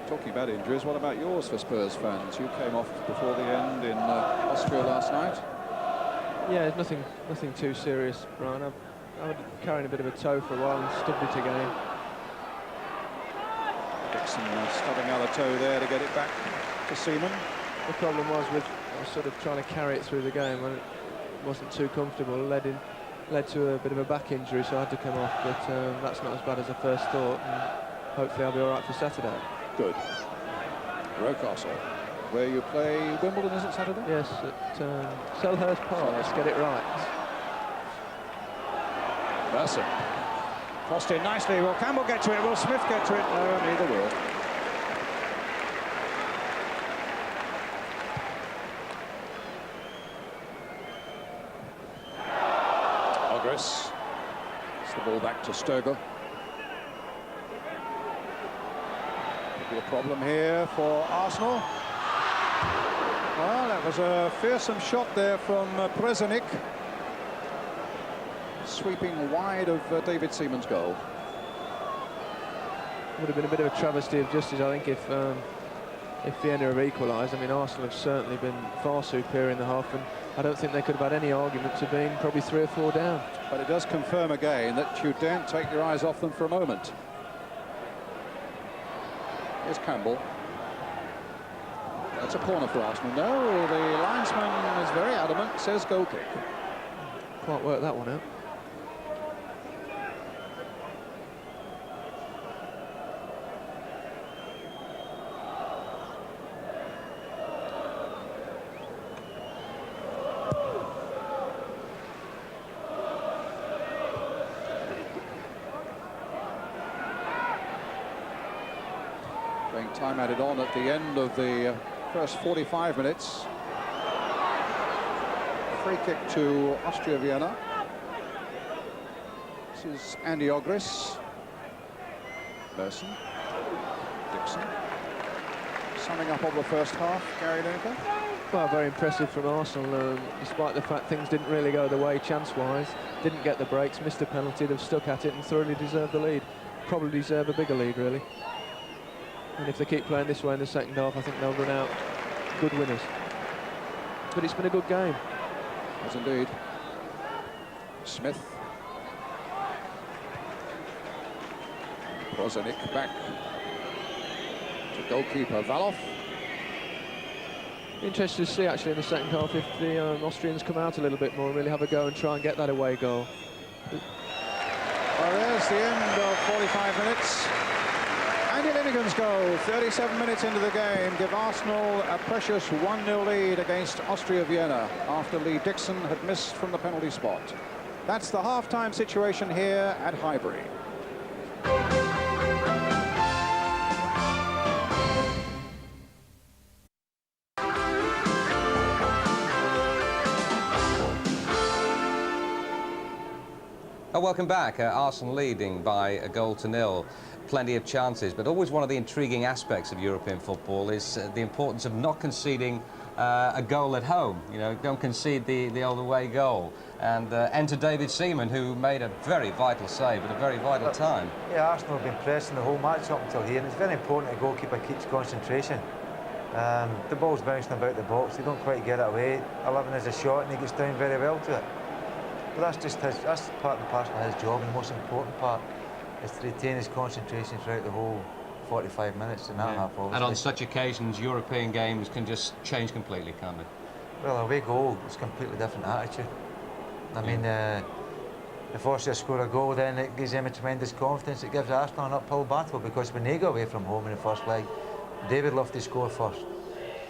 Talking about injuries, what about yours for Spurs fans? You came off before the end in Austria last night. Yeah, nothing too serious, Brian. I was carrying a bit of a toe for a while and stubbed it again. Dixon stubbing out a toe there to get it back to Seaman. The problem was I was sort of trying to carry it through the game and it wasn't too comfortable. Led to a bit of a back injury, so I had to come off. But that's not as bad as I first thought, and hopefully I'll be all right for Saturday. Good. Rocastle, where you play Wimbledon, is it Saturday? Yes, at Selhurst Park. Let's get it right. Larsson. Crossed in nicely. Will Campbell get to it? Will Smith get to it? No, neither will. Ogris. It's the ball back to Sturger. Be a problem here for Arsenal. Well, that was a fearsome shot there from Prezenik, sweeping wide of David Seaman's goal. Would have been a bit of a travesty of justice, I think, if Vienna have equalised. I mean, Arsenal have certainly been far superior in the half, and I don't think they could have had any argument to being probably 3 or 4 down. But it does confirm again that you daren't take your eyes off them for a moment. Here's Campbell. That's a corner for Arsenal. No, the linesman is very adamant, says goal kick. Can't work that one out. Time added on at the end of the first 45 minutes. Free kick to Austria Vienna. This is Andy Ogris. Larsson. Dixon. Summing up of the first half, Gary Lineker. Well, very impressive from Arsenal, despite the fact things didn't really go their way chance-wise. Didn't get the breaks, missed a penalty, they've stuck at it and thoroughly deserved the lead. Probably deserve a bigger lead, really. And if they keep playing this way in the second half, I think they'll run out good winners. But it's been a good game. Yes, indeed. Smith. Prozanik back to goalkeeper Valoff. Interested to see, actually, in the second half, if the Austrians come out a little bit more and really have a go and try and get that away goal. Well, there's the end of 45 minutes. Andy Linegan's goal, 37 minutes into the game, give Arsenal a precious 1-0 lead against Austria Vienna after Lee Dixon had missed from the penalty spot. That's the half-time situation here at Highbury. Welcome back. Arsenal leading by 1-0. Plenty of chances, but always one of the intriguing aspects of European football is the importance of not conceding a goal at home. You know, don't concede the old away goal. And enter David Seaman, who made a very vital save at a very vital time. Yeah, Arsenal have been pressing the whole match up until here, and it's very important the goalkeeper keeps concentration. The ball's bouncing about the box, they don't quite get it away. 11 is a shot, and he gets down very well to it. But that's just that's part and parcel of his job, and the most important part is to retain his concentration throughout the whole 45 minutes in that half, obviously. And on such occasions, European games can just change completely, can't they? Well, away goal is a completely different attitude. I mean, if Austria score a goal, then it gives them a tremendous confidence. It gives Arsenal an uphill battle, because when they go away from home in the first leg, they would love to score first.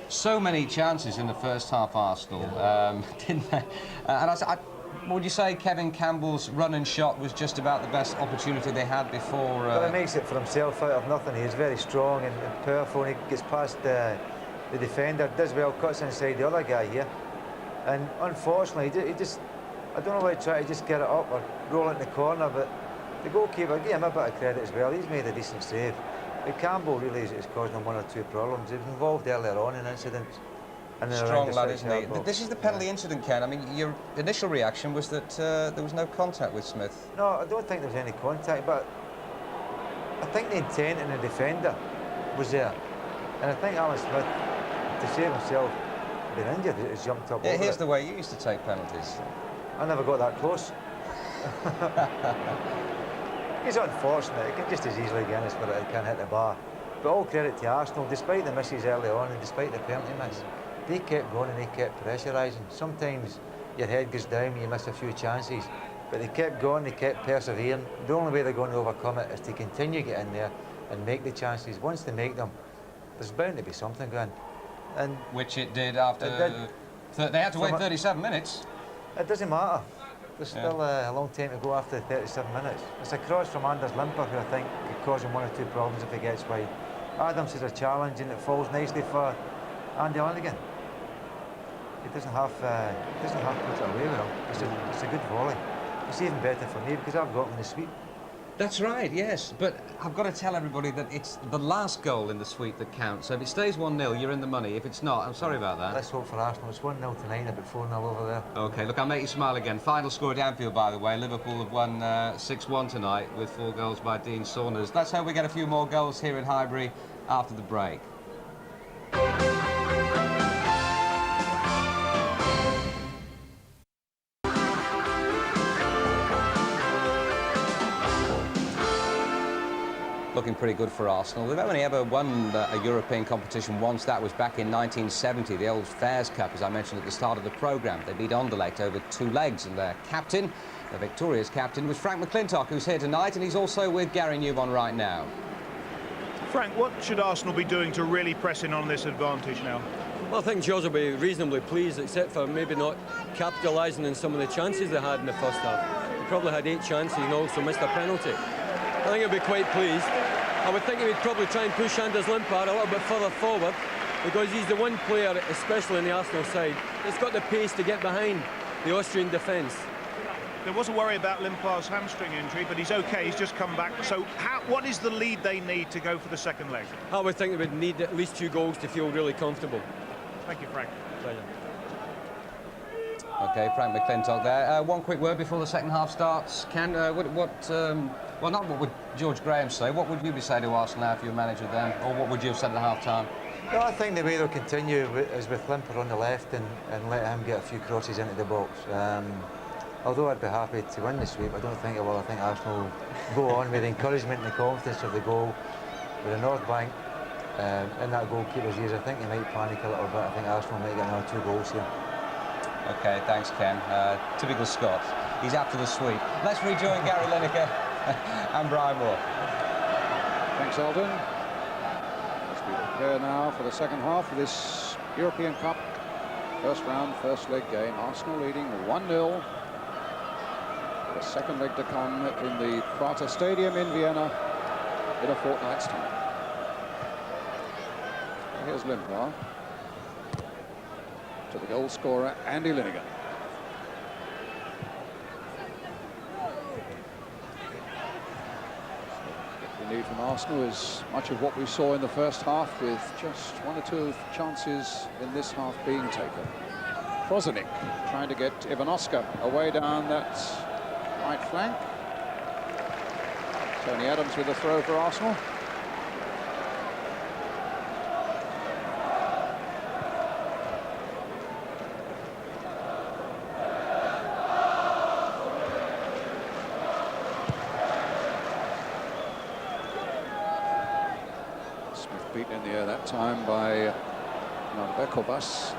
So many chances in the first half, Arsenal, didn't they? Would you say Kevin Campbell's run and shot was just about the best opportunity they had before? But he makes it for himself out of nothing. He's very strong and powerful, and he gets past the defender, does well, cuts inside the other guy here. And unfortunately, he just, I don't know why he tried to just get it up or roll it in the corner, but the goalkeeper, give him a bit of credit as well. He's made a decent save. But Campbell really is causing him one or two problems. He was involved earlier on in incidents. Strong lad, isn't he? This is the penalty incident, Ken. I mean, your initial reaction was that there was no contact with Smith. No, I don't think there was any contact, but I think the intent in the defender was there. And I think Alan Smith, to save himself being injured, has jumped up over Here's it. the way you used to take penalties. I never got that close. It's unfortunate. It can just as easily get us, but it can hit the bar. But all credit to Arsenal, despite the misses early on and despite the penalty miss, they kept going and they kept pressurising. Sometimes your head goes down and you miss a few chances, but they kept going, they kept persevering. The only way they're going to overcome it is to continue to get in there and make the chances. Once they make them, there's bound to be something going. And which it did after... they had to wait 37 minutes. It doesn't matter. There's still a long time to go after the 37 minutes. It's a cross from Anders Limper, who I think could cause him one or two problems if he gets wide. Adams is a challenge and it falls nicely for Andy Lanigan. He doesn't half put it away with him. It's a good volley. It's even better for me because I've got him in the sweep. That's right, yes. But I've got to tell everybody that it's the last goal in the sweep that counts. So if it stays 1-0, you're in the money. If it's not, I'm sorry about that. Let's hope for Arsenal. It's 1-0 tonight, a bit 4-0 over there. OK, look, I'll make you smile again. Final score at Anfield, by the way. Liverpool have won 6-1 tonight with 4 goals by Dean Saunders. Let's hope we get a few more goals here in Highbury after the break. Looking pretty good for Arsenal. They've only ever won a European competition once. That was back in 1970, the old Fairs Cup, as I mentioned at the start of the programme. They beat Anderlecht over 2 legs, and their captain, the victorious captain, was Frank McClintock, who's here tonight, and he's also with Gary Newbon right now. Frank, what should Arsenal be doing to really press in on this advantage now? Well, I think Gilles will be reasonably pleased, except for maybe not capitalising on some of the chances they had in the first half. They probably had 8 chances and also missed a penalty. I think he'll be quite pleased. I would think he would probably try and push Anders Limper a little bit further forward, because he's the one player, especially on the Arsenal side, that's got the pace to get behind the Austrian defence. There was a worry about Limper's hamstring injury, but he's OK, he's just come back. So what is the lead they need to go for the second leg? I would think they would need at least 2 goals to feel really comfortable. Thank you, Frank. Pleasure. OK, Frank McClintock there. One quick word before the second half starts. Ken, well, not what would George Graham say. What would you be saying to Arsenal now if you were manager then? Or what would you have said at half-time? No, I think the way they'll continue is with Limper on the left and let him get a few crosses into the box. Although I'd be happy to win the sweep, I don't think it will. I think Arsenal will go on with the encouragement and the confidence of the goal. With the North Bank in that goalkeeper's ears, I think they might panic a little bit. I think Arsenal might get another 2 goals here. OK, thanks, Ken. Typical Scot. He's after the sweep. Let's rejoin Gary Lineker and Brian Moore. Thanks, Eldon. As we prepare now for the second half of this European Cup. First round, first leg game. Arsenal leading 1-0. The second leg to come in the Prater Stadium in Vienna in a fortnight's time. Here's Limper to the goal scorer, Andy Linigan. What we need from Arsenal is much of what we saw in the first half, with just 1 or 2 chances in this half being taken. Prozanik trying to get Ivanoska away down that right flank. Tony Adams with a throw for Arsenal. beaten in the air that time by Bekovas.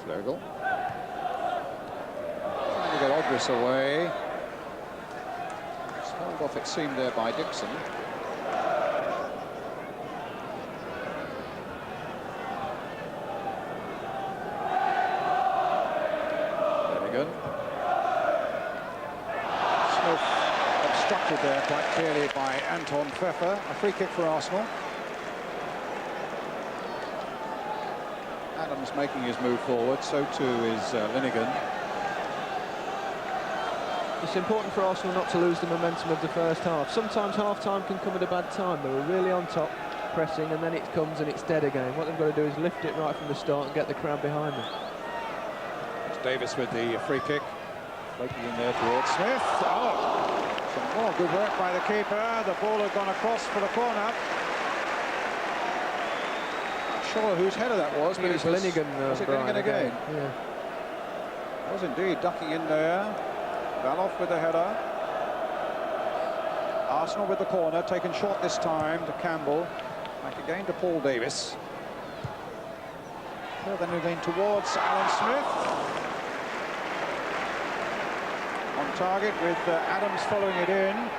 Flögel. Trying to get Ogris away. It's held off, it seemed, there by Dixon. Smith obstructed there quite clearly by Anton Pfeffer. A free kick for Arsenal. Adams making his move forward, so too is Linnigan. It's important for Arsenal not to lose the momentum of the first half. Sometimes half-time can come at a bad time. They were really on top, pressing, and then it comes and it's dead again. What they've got to do is lift it right from the start and get the crowd behind them. It's Davis with the free kick. Floating in there towards Smith. Oh, some more good work by the keeper. The ball had gone across for the corner. Not sure whose header that was, but it was Linnigan. Was it Linnigan again? Yeah. Was indeed ducking in there. Valoff with the header. Arsenal with the corner, taken short this time to Campbell. Back again to Paul Davis. Then again towards Alan Smith. On target with Adams following it in.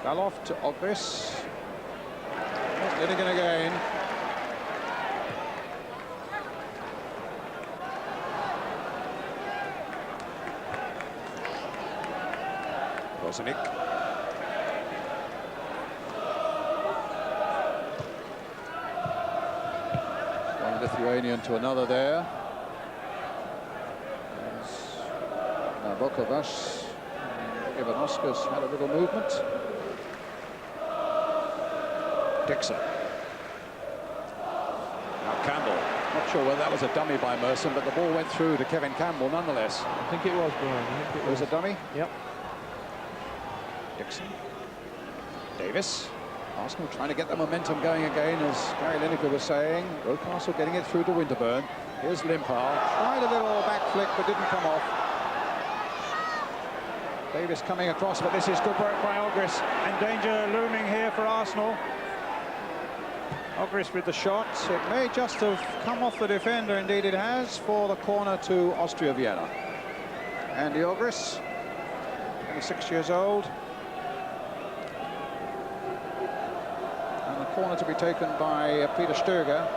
Valoff to Ogris. Linnigan again. Rosenick. One Lithuanian to another there. Bokovas. Ivanoska's had a little movement. Dixon. Now Campbell. Not sure whether that was a dummy by Merson, but the ball went through to Kevin Campbell nonetheless. I think it was, Brian. I think it was a dummy? Yep. Dixon. Davis. Arsenal trying to get the momentum going again, as Gary Lineker was saying. Rocastle getting it through to Winterburn. Here's Limpar. Tried a little back flick, but didn't come off. Davis coming across, but this is good work by Ogris. And danger looming here for Arsenal. Ogris with the shot. It may just have come off the defender, indeed it has, for the corner to Austria Vienna. Andy Ogris, 26 years old. And the corner to be taken by Peter Stöger.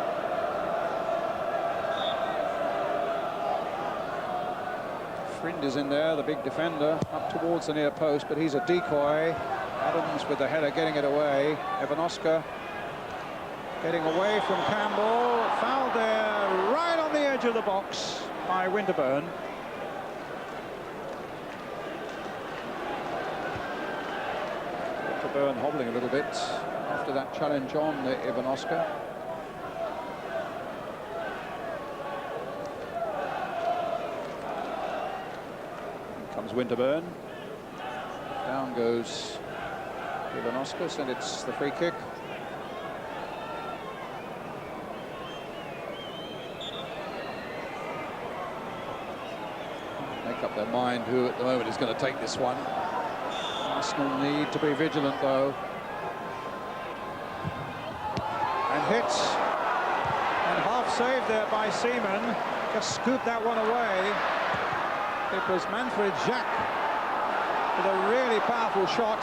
Frind is in there, the big defender, up towards the near post, but he's a decoy. Adams with the header getting it away. Ivanoska getting away from Campbell. Fouled there, right on the edge of the box by Winterburn. Winterburn hobbling a little bit after that challenge on Ivanoska. Comes Winterburn. Down goes Ivanoska, and it's the free kick. Make up their mind who at the moment is going to take this one. Arsenal need to be vigilant though. And hits. And half saved there by Seaman. Just scooped that one away. It was Manfred Jacques with a really powerful shot.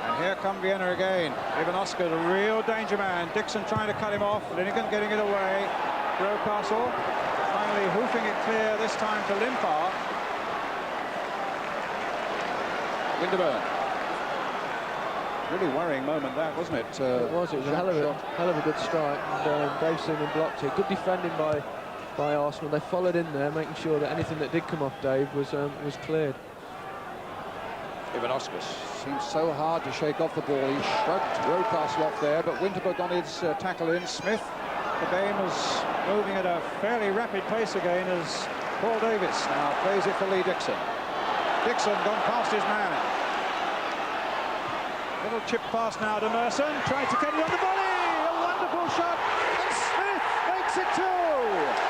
And here come Vienna again. Ivanoska, the real danger man. Dixon trying to cut him off. Linnigan getting it away. Rocastle finally hoofing it clear, this time to Limpar. Winterburn. Really worrying moment that, wasn't it? It was a hell of a good strike. And Dave Seaman blocked it. Good defending by Arsenal. They followed in there, making sure that anything that did come off Dave was cleared. Ivanoska seems so hard to shake off the ball. He shrugged Rocastle off there, but Winterburn on his tackle in. Smith, the game is moving at a fairly rapid pace again as Paul Davis now plays it for Lee Dixon. Dixon gone past his man. Little chip pass now to Merson, tried to get it on the volley. A wonderful shot, and Smith makes it two.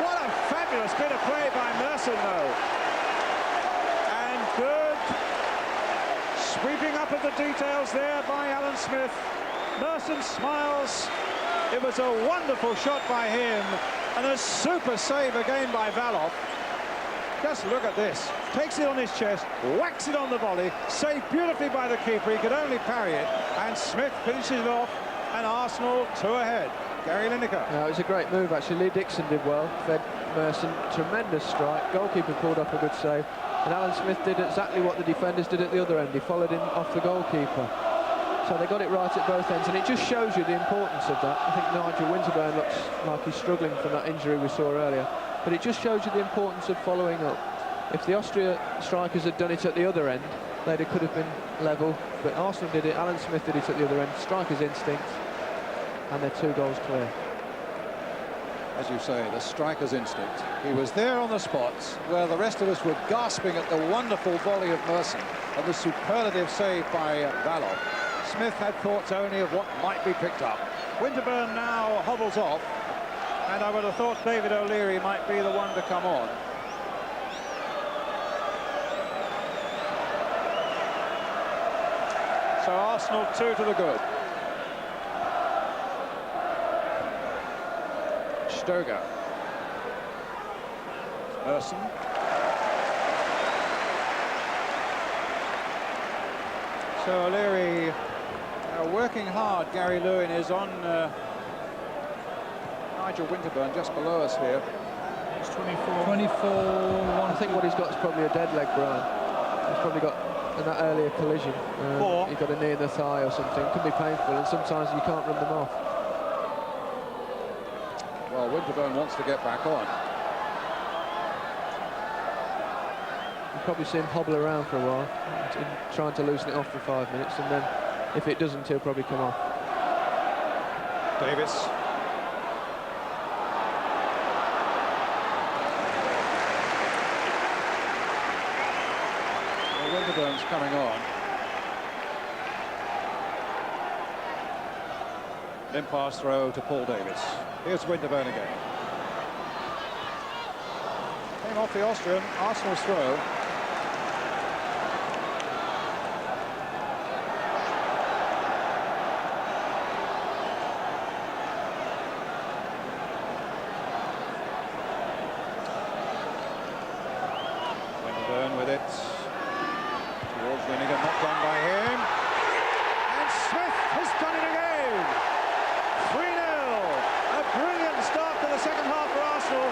What a fabulous bit of play by Merson, though. And good. Sweeping up at the details there by Alan Smith. Merson smiles. It was a wonderful shot by him, and a super save again by Valov. Just look at this. Takes it on his chest, whacks it on the volley, saved beautifully by the keeper. He could only parry it, and Smith finishes it off, and Arsenal 2 ahead. Gary Lineker. It was a great move, actually. Lee Dixon did well, fed Merson, tremendous strike. Goalkeeper pulled off a good save, and Alan Smith did exactly what the defenders did at the other end. He followed him off the goalkeeper. So they got it right at both ends, and it just shows you the importance of that. I think Nigel Winterburn looks like he's struggling from that injury we saw earlier, but it just shows you the importance of following up. If the Austria strikers had done it at the other end, they could have been level, but Arsenal did it, Alan Smith did it at the other end, striker's instinct, and they're 2 goals clear. As you say, the striker's instinct. He was there on the spots where the rest of us were gasping at the wonderful volley of Merson and the superlative save by Valov. Smith had thoughts only of what might be picked up. Winterburn now hobbles off, and I would have thought David O'Leary might be the one to come on. So Arsenal 2 to the good. Stoger. Merson. So O'Leary working hard. Gary Lewin is on Nigel Winterburn just below us here. It's 24. 24. I think what he's got is probably a dead leg, Brian. He's probably got in that earlier collision. He got a knee in the thigh or something. Can be painful, and sometimes you can't run them off. Well, Winterburn wants to get back on. You'll probably see him hobble around for a while, trying to loosen it off for 5 minutes, and then if it doesn't, he'll probably come off. Davis. Well, Winterburn's coming on. Then pass throw to Paul Davis. Here's Winterburn again. Came off the Austrian. Arsenal's throw. Winterburn with it. Towards Linnigan, not done by him. And Smith has done it again. 3-0. A brilliant start to the second half for Arsenal.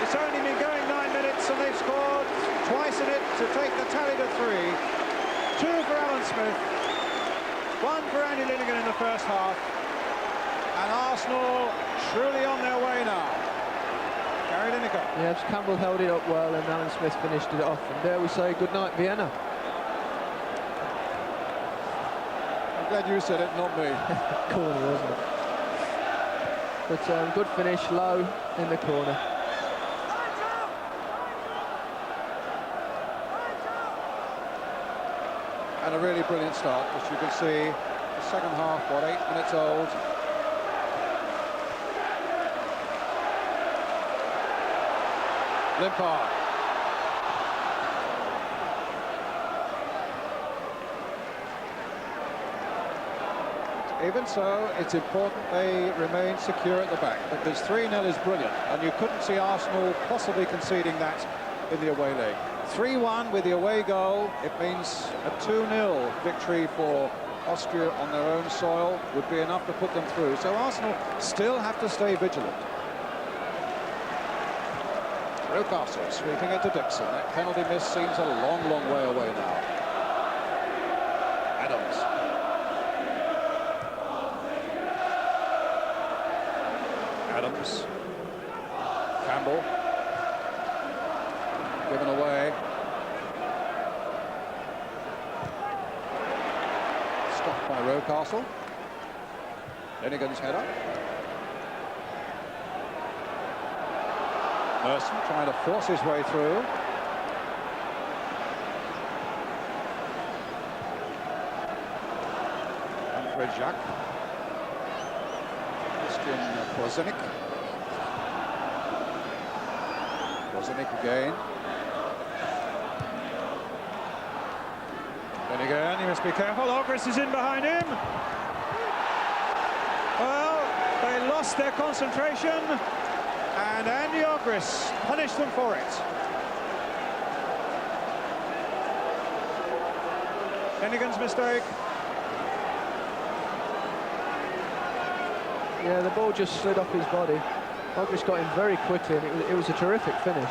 It's only been going 9 minutes and they've scored twice in it to take the tally to 3. 2 for Alan Smith, 1 for Andy Linnigan in the first half. And Arsenal truly on their way now. Gary Lineker. Yes, Campbell held it up well and Alan Smith finished it off. And there we say goodnight, Vienna. I'm glad you said it, not me. Corner, wasn't it? But good finish, low in the corner. And a really brilliant start, as you can see. The second half, what, 8 minutes old. Limpar. Even so, it's important they remain secure at the back, because 3-0 is brilliant, and you couldn't see Arsenal possibly conceding that in the away leg. 3-1 with the away goal, it means a 2-0 victory for Austria on their own soil would be enough to put them through. So Arsenal still have to stay vigilant. Rocastle sweeping it to Dixon. That penalty miss seems a long, long way away now. Adams. Adams. Campbell. Given away. Stopped by Rocastle. Linnigan's header. Merson trying to force his way through. Manfred Jacques. Christian Kozenik. Kozenik again. Linnigan, he must be careful. Ogris is in behind him. Well, they lost their concentration, and Andy Ogris punished them for it. Linnigan's mistake. Yeah, the ball just slid off his body. Ogris got in very quickly, and it was a terrific finish,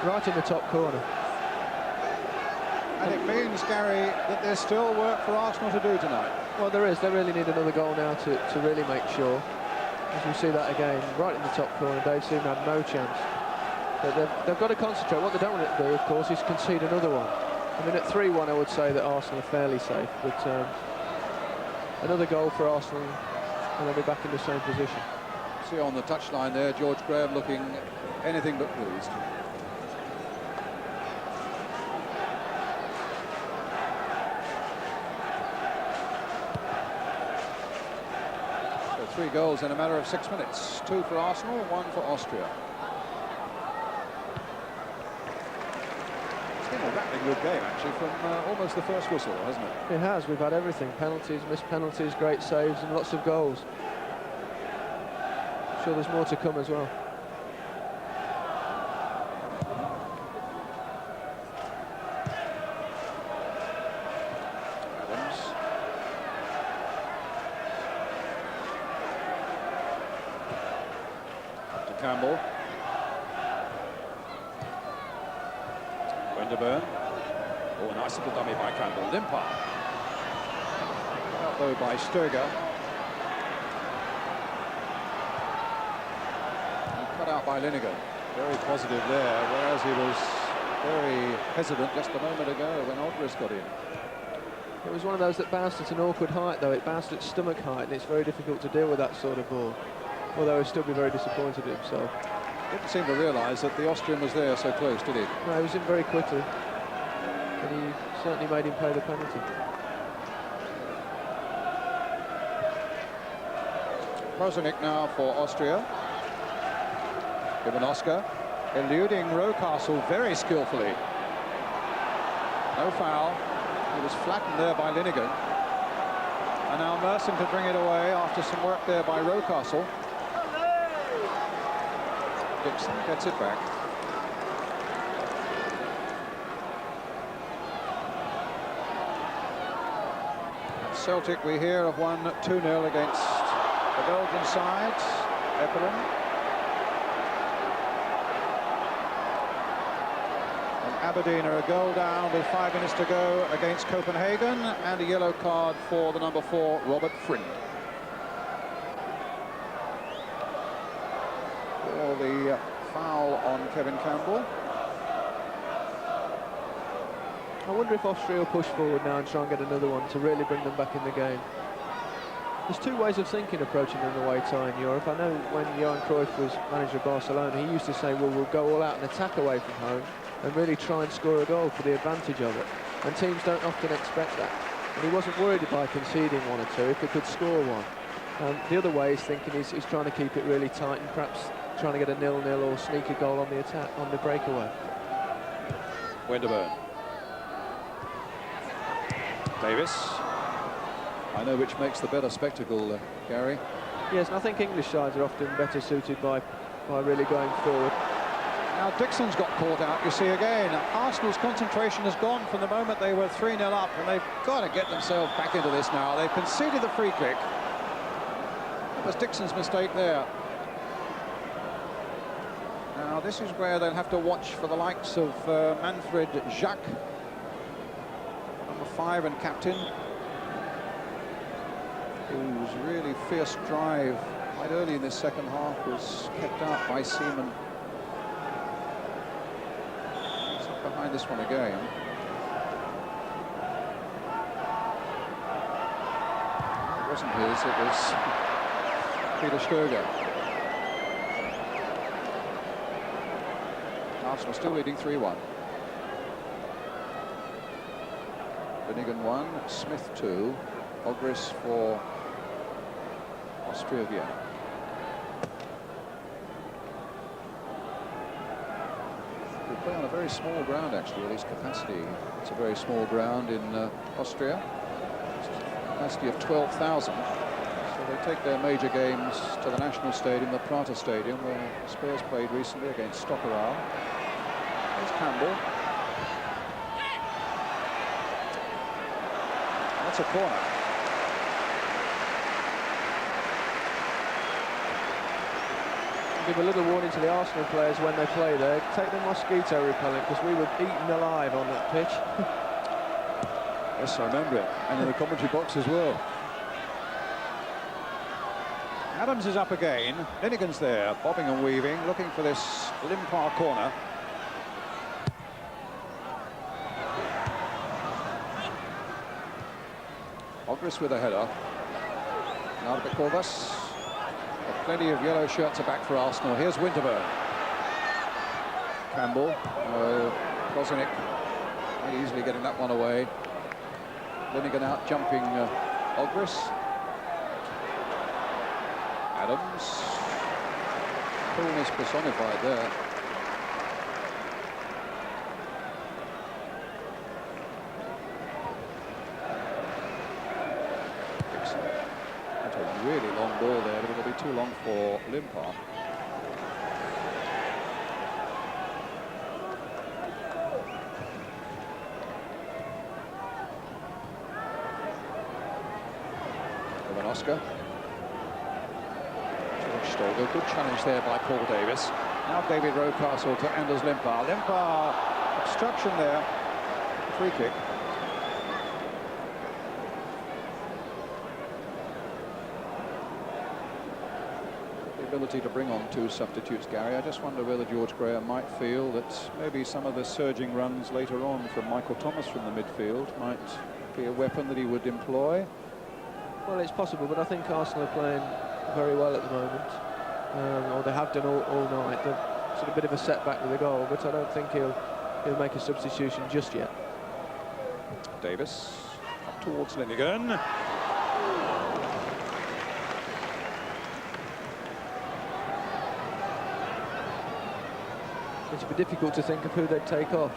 right in the top corner. And it means, Gary, that there's still work for Arsenal to do tonight. Well, there is. They really need another goal now to really make sure. As we see that again, right in the top corner, Dave seemed to have no chance. But they've got to concentrate. What they don't want to do, of course, is concede another one. I mean, at 3-1, I would say that Arsenal are fairly safe, but another goal for Arsenal, and they'll be back in the same position. See on the touchline there, George Graham looking anything but pleased. So 3 goals in a matter of 6 minutes. 2 for Arsenal, 1 for Austria. It's been a rattling good game, actually, from almost the first whistle, hasn't it? It has. We've had everything. Penalties, missed penalties, great saves, and lots of goals. Sure, there's more to come as well. Adams. Up to Campbell. Wenderburn. Oh, a nice little dummy by Campbell. Limpar. Out though by Sturger. Out by Linnigan, very positive there, whereas he was very hesitant just a moment ago when Ogris got in. It was one of those that bounced at an awkward height, though. It bounced at stomach height, and it's very difficult to deal with that sort of ball. Although he'll still be very disappointed in himself. Didn't seem to realise that the Austrian was there so close, did he? No, he was in very quickly, and he certainly made him pay the penalty. Prozonik now for Austria. Given Oscar, eluding Rocastle very skillfully. No foul. He was flattened there by Linnigan. And now Merson could bring it away after some work there by Rocastle. Dixon gets it back. At Celtic, we hear, have won 2-0 against the Belgian side, Epelon. Aberdeen are a goal down with 5 minutes to go against Copenhagen, and a yellow card for the number 4, Robert Frind. For the foul on Kevin Campbell. I wonder if Austria will push forward now and try and get another one to really bring them back in the game. There's 2 ways of thinking approaching an away tie in Europe. I know when Johan Cruyff was manager of Barcelona, he used to say, well, we'll go all out and attack away from home and really try and score a goal for the advantage of it. And teams don't often expect that. And he wasn't worried by conceding 1 or 2 if they could score 1. The other way is thinking he's trying to keep it really tight and perhaps trying to get a 0-0 or sneak a goal on the attack, on the breakaway. Wenderburn. Davis. I know which makes the better spectacle, Gary. Yes, and I think English sides are often better suited by really going forward. Now Dixon's got caught out, you see again. Arsenal's concentration has gone from the moment they were 3-0 up, and they've got to get themselves back into this now. They've conceded the free kick. It was Dixon's mistake there. Now this is where they'll have to watch for the likes of Manfred Jacques, number 5 and captain, whose really fierce drive quite early in this second half was kept out by Seaman. He's up behind this one again. It wasn't his, it was Peter Stöger. Arsenal still leading 3-1. Linnigan 1, Smith 2, Ogris for Austria Wien. They play on a very small ground, actually, at least capacity. It's a very small ground in Austria. Capacity of 12,000. So they take their major games to the national stadium, the Prater Stadium, where Spurs played recently against Stockerau. There's Campbell. That's a corner. Give a little warning to the Arsenal players when they play there. Take the mosquito repellent, because we were eaten alive on that pitch. Yes, I remember it. And in the commentary box as well. Adams is up again. Linigan's there, bobbing and weaving, looking for this Limpar corner. Ogris with a header. Now to Corvus. Plenty of yellow shirts are back for Arsenal. Here's Winterburn. Campbell. Kozenik. Quite easily getting that one away. Linigan out jumping Ogris. Adams. Coolness personified there. Really long ball there, but it'll be too long for Limpar. With an Oscar. Stolger, good challenge there by Paul Davis. Now David Rocastle to Anders Limpar. Limpar, obstruction there. Free kick. Ability to bring on two substitutes, Gary. I just wonder whether George Graham might feel that maybe some of the surging runs later on from Michael Thomas from the midfield might be a weapon that he would employ. Well, it's possible, but I think Arsenal are playing very well at the moment, or they have done all night. They're sort of a bit of a setback with the goal, but I don't think he'll make a substitution just yet. Davis up towards Linigan. It would be difficult to think of who they'd take off.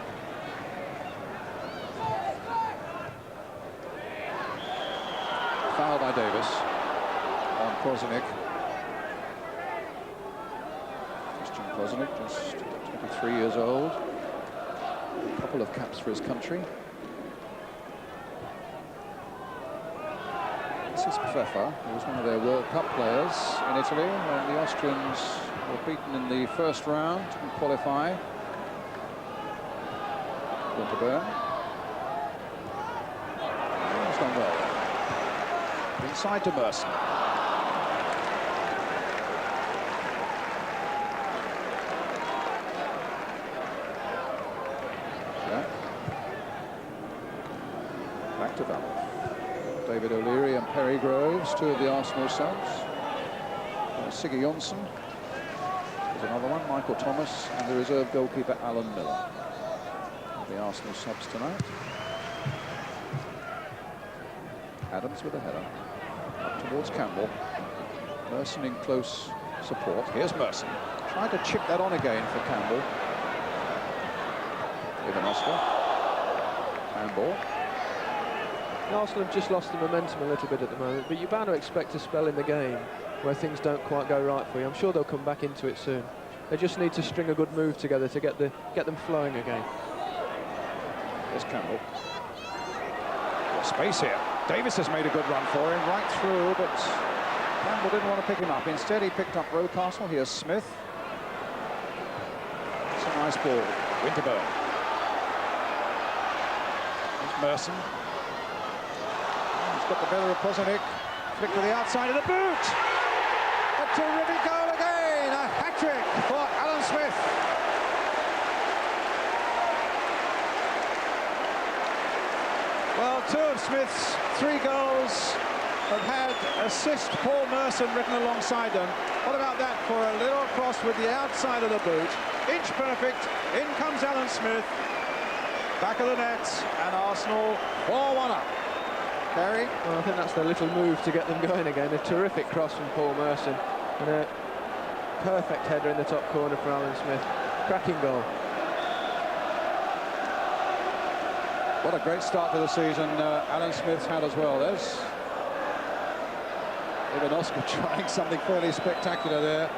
Foul by Davis on Kozenik. Christian Kozenik, just 23 years old. A couple of caps for his country. This is Pfeffer, who was one of their World Cup players in Italy when the Austrians were beaten in the first round and qualify. Winterburn. He's done well. Inside to Merson. Yeah. Back to Valley. David O'Leary and Perry Groves, two of the Arsenal subs. Siggy Jonsson. There's another one, Michael Thomas, and the reserve goalkeeper Alan Miller. The Arsenal subs tonight. Adams with a header. Up towards Campbell. Merson in close support. Here's Merson. Tried to chip that on again for Campbell. With an Oscar. Handball. Arsenal have just lost the momentum a little bit at the moment, but you're bound to expect a spell in the game where things don't quite go right for you. I'm sure they'll come back into it soon. They just need to string a good move together to get them flowing again. There's Campbell. Space here. Davis has made a good run for him, right through, but Campbell didn't want to pick him up. Instead, he picked up Rocastle. Here's Smith. It's a nice ball. Winterburn. Here's Merson. He's got the better of Kozenik. Flick to the outside of the boot. A terrific goal again. A hat-trick for Alan Smith. Well, two of Smith's 3 goals have had assist Paul Merson written alongside them. What about that for a little cross with the outside of the boot? Inch perfect. In comes Alan Smith. Back of the net, and Arsenal 4-1 up. Gary? Well, I think that's the little move to get them going again. A terrific cross from Paul Merson and a perfect header in the top corner for Alan Smith. Cracking goal. What a great start to the season Alan Smith's had as well. There's even Oscar trying something fairly spectacular there.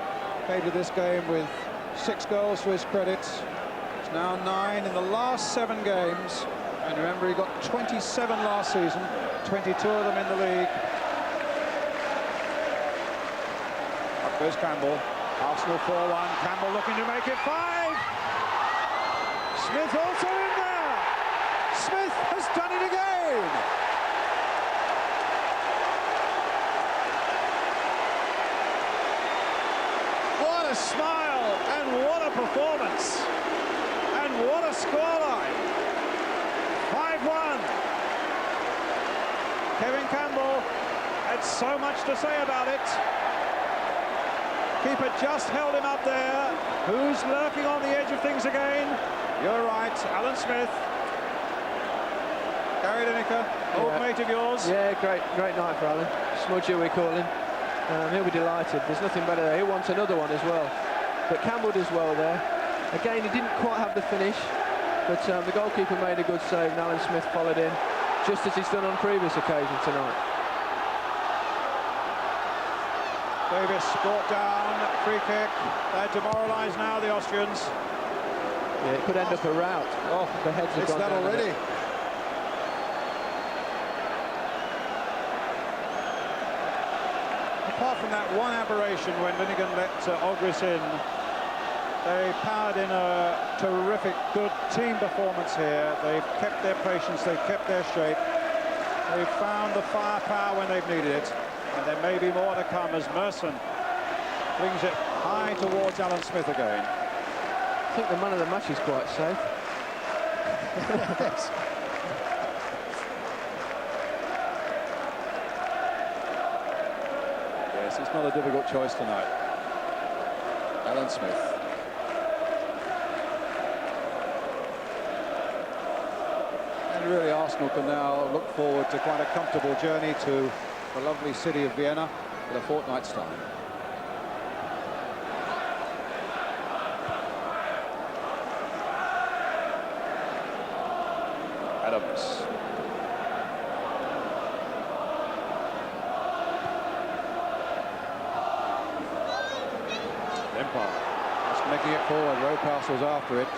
Came to this game with 6 goals to his credit. It's now 9 in the last 7 games. And remember, he got 27 last season, 22 of them in the league. Up goes Campbell. Arsenal 4-1. Campbell looking to make it 5. Smith also in there. Smith has done it again. What a smile and what a performance. And what a scoreline. 5-1. Kevin Campbell had so much to say about it. Keeper just held him up there. Who's lurking on the edge of things again? You're right, Alan Smith. Gary Lineker, old mate of yours. Yeah, great night for Alan. Smudger, we call him. He'll be delighted. There's nothing better there. He wants another one as well. But Campbell does well there. Again, he didn't quite have the finish, but the goalkeeper made a good save, and Alan Smith followed in, just as he's done on previous occasions tonight. Davis brought down, free kick. They're demoralised now, the Austrians. Yeah, it could end up a rout. Oh, the heads have It's gone that down already. Apart from that one aberration when Linnigan let Ogris in, they powered in a terrific, good team performance here. They've kept their patience, they've kept their shape. They've found the firepower when they've needed it. And there may be more to come as Merson flings it high towards Alan Smith again. I think the man of the match is quite safe. Yes, it's not a difficult choice tonight. Alan Smith. And really, Arsenal can now look forward to quite a comfortable journey to the lovely city of Vienna in a fortnight's time. Adams. Limpar just making it forward. Rocastle's after it.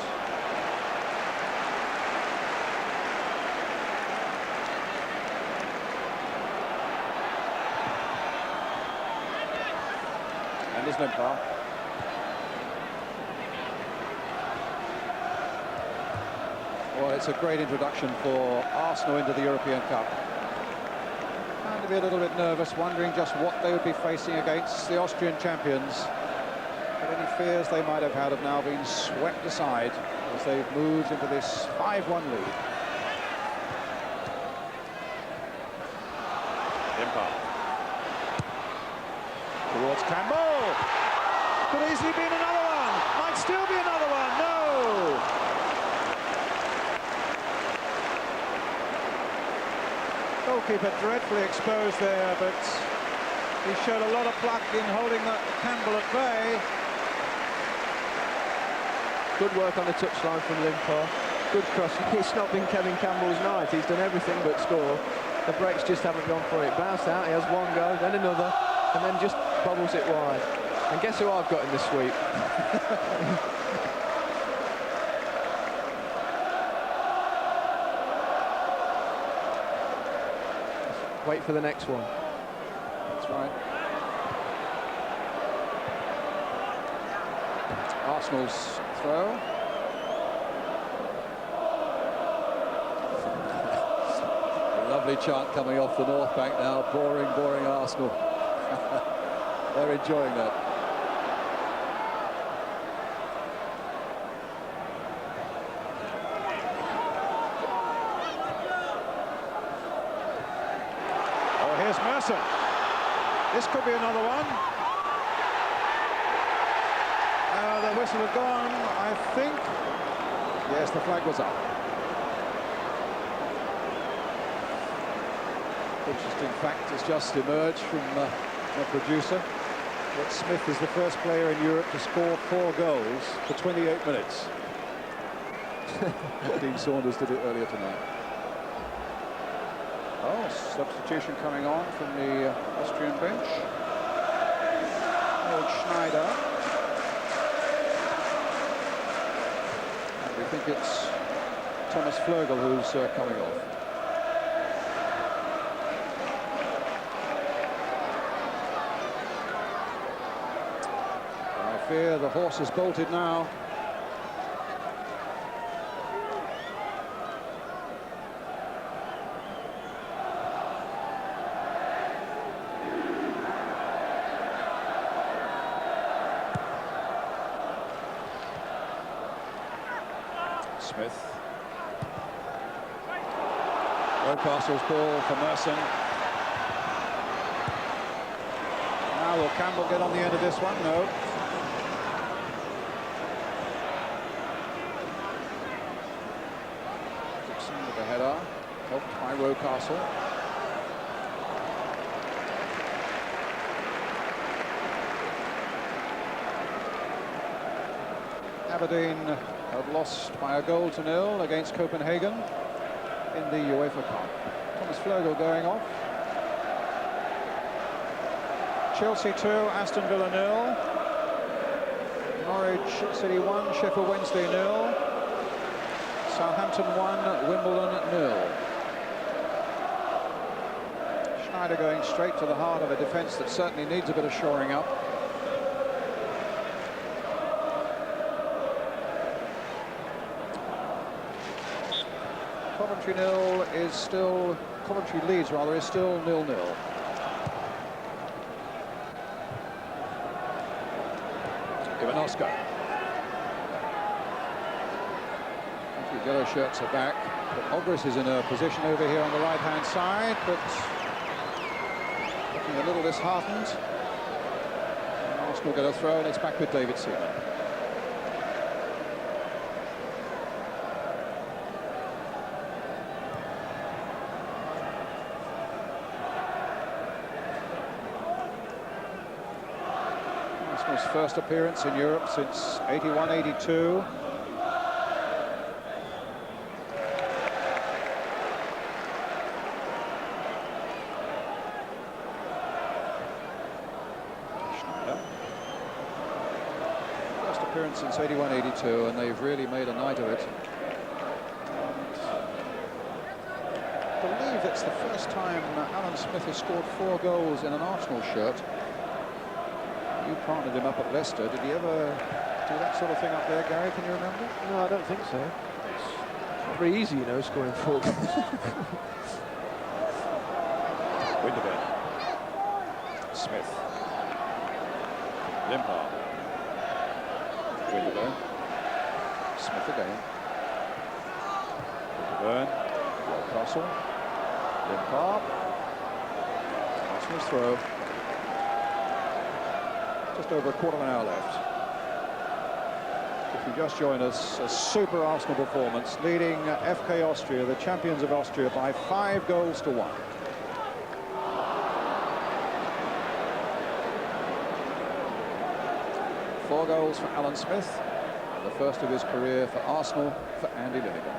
And there's Limpar. Well, it's a great introduction for Arsenal into the European Cup. Trying to be a little bit nervous, wondering just what they would be facing against the Austrian champions. But any fears they might have had have now been swept aside as they've moved into this 5-1 lead. Limpar. Towards Campbell. Could easily be another one. Might still be another one. No. Goalkeeper dreadfully exposed there, but he showed a lot of pluck in holding Campbell at bay. Good work on the touchline from Limpar. Good cross. It's not been Kevin Campbell's night. He's done everything but score. The breaks just haven't gone for it. Bounced out. He has one go, then another, and then just bobbles it wide. And guess who I've got in the sweep? Wait for the next one. That's right. Arsenal's throw. A lovely chant coming off the North Bank now. Boring, boring Arsenal. They're enjoying that. Oh, here's Merson. This could be another one. The whistle had gone, I think. Yes, the flag was up. Interesting fact has just emerged from the producer that Smith is the first player in Europe to score 4 goals for 28 minutes. Dean Saunders did it earlier tonight. Oh, substitution coming on from the Austrian bench. Old Schneider. And we think it's Thomas Flögel who's coming off. I fear the horse is bolted now. Smith. Rocastle's ball for Merson. Now will Campbell get on the end of this one? No. Dixon with the header, helped by Rocastle. Aberdeen have lost by a goal to 0 against Copenhagen in the UEFA Cup. Thomas Flögel going off. Chelsea 2, Aston Villa 0. Norwich City 1, Sheffield Wednesday 0. Southampton 1, Wimbledon 0. Schneider going straight to the heart of a defence that certainly needs a bit of shoring up. Coventry Leeds rather is still 0-0. Ivanoska. Yellow shirts are back, but Ogris is in a position over here on the right-hand side, but looking a little disheartened. And Arsenal get a throw, and it's back with David Seaman. Arsenal's first appearance in Europe since 81-82. Since 81-82, and they've really made a night of it. I believe it's the first time Alan Smith has scored 4 goals in an Arsenal shirt. You partnered him up at Leicester. Did he ever do that sort of thing up there, Gary? Can you remember? No, I don't think so. It's not very easy, you know, scoring 4 goals. Winterburn. Smith. Limpar. Winterburn. Smith again. Winterburn. Castle. Limpar. Arsenal's throw. Just over a quarter of an hour left. If you just join us, a super Arsenal performance, leading FK Austria, the champions of Austria, by 5 goals to 1. Four goals for Alan Smith, and the first of his career for Arsenal for Andy Linnigan.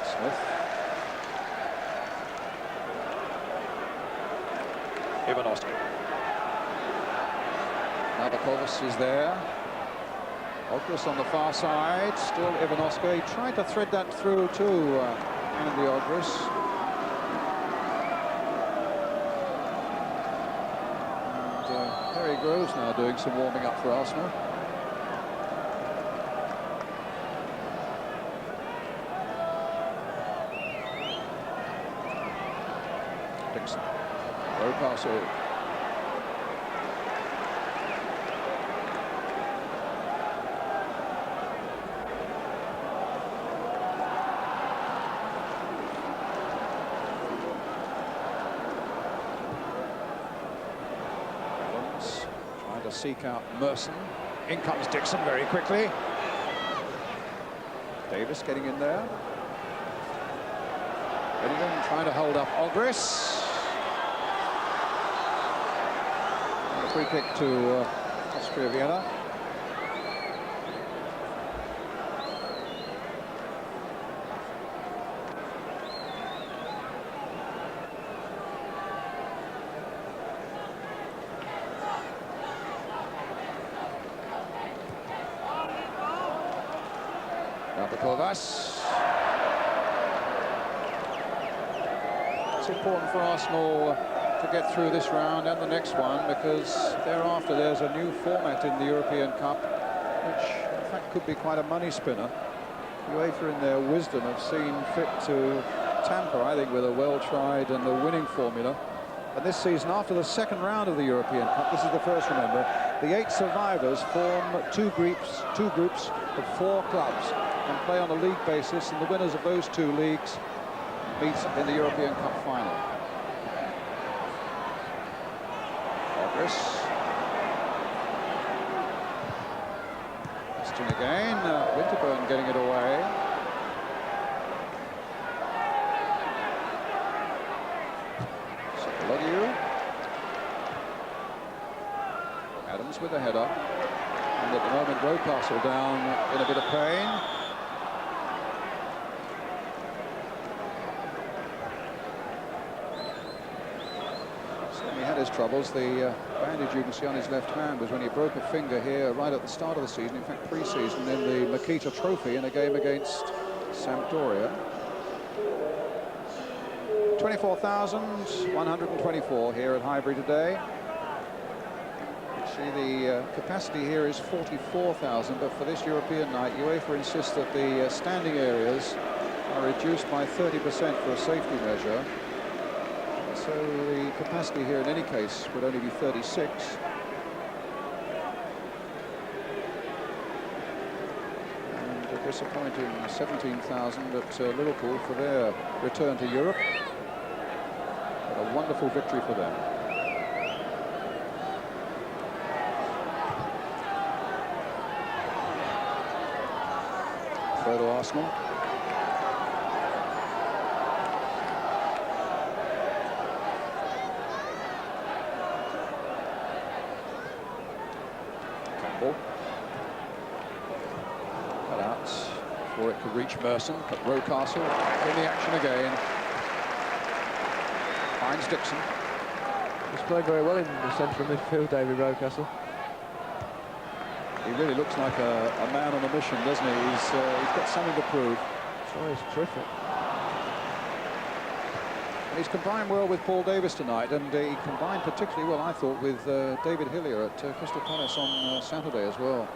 Smith. Ivanoska. Navakovas is there. Ogris on the far side, still Ivanoska. He tried to thread that through to Andy Ogris. Groves now doing some warming up for Arsenal. Dixon. Rocastle. Seek out Merson. In comes Dixon very quickly. Davis getting in there. Linnigan trying to hold up Ogris. And a free kick to Austria Vienna. It's important for Arsenal to get through this round and the next one, because thereafter there's a new format in the European Cup, which in fact could be quite a money spinner. UEFA in their wisdom have seen fit to tamper, I think, with a well-tried and a winning formula. And this season, after the second round of the European Cup, this is the first, remember, the 8 survivors form two groups of 4 clubs and play on a league basis, and the winners of those 2 leagues meet in the European Cup final. Progress. Question again, Winterburn getting it away. Adams with the header, and at the moment Rocastle down in a bit of pain. He had his troubles. The bandage you can see on his left hand was when he broke a finger here right at the start of the season, in fact pre-season, in the Makita Trophy in a game against Sampdoria. 24,124 here at Highbury today. See, the capacity here is 44,000, but for this European night, UEFA insists that the standing areas are reduced by 30% for a safety measure. So the capacity here in any case would only be 36. And a disappointing 17,000 at Liverpool for their return to Europe. But a wonderful victory for them. Throw to Arsenal. Campbell. Cut out before it could reach Merson, but Rocastle in the action again. Finds Dixon. He's played very well in the central midfield, David Rocastle. He really looks like a man on a mission, doesn't he? He's got something to prove. Oh, he's terrific. And he's combined well with Paul Davis tonight, and he combined particularly well, I thought, with David Hillier at Crystal Palace on Saturday as well.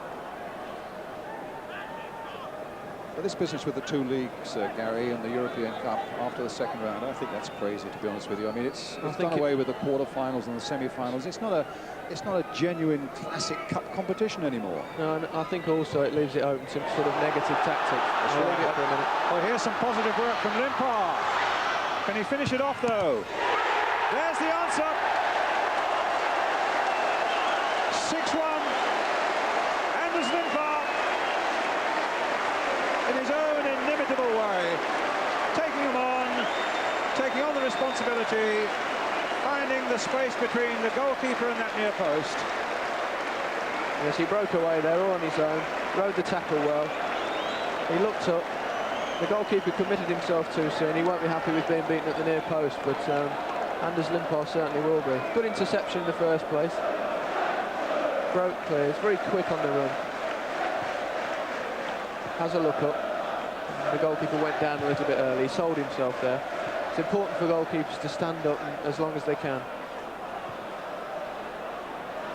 But this business with the 2 leagues, Gary, and the European Cup after the second round, I think that's crazy, to be honest with you. I mean, it's done away with the quarterfinals and the semi-finals. It's not a genuine classic cup competition anymore. No, and I think also it leaves it open to sort of negative tactics. Let's leave it for a minute. Well, here's some positive work from Limpar. Can he finish it off, though? There's the answer. 6-1. Anders Limpar, in his own inimitable way, taking on the responsibility, finding the space between the goalkeeper and that near post. Yes, he broke away there all on his own, rode the tackle well. He looked up. The goalkeeper committed himself too soon. He won't be happy with being beaten at the near post, but Anders Limpar certainly will be. Good interception in the first place. Broke clear. He's very quick on the run. Has a look up. The goalkeeper went down a little bit early. He sold himself there. It's important for goalkeepers to stand up as long as they can.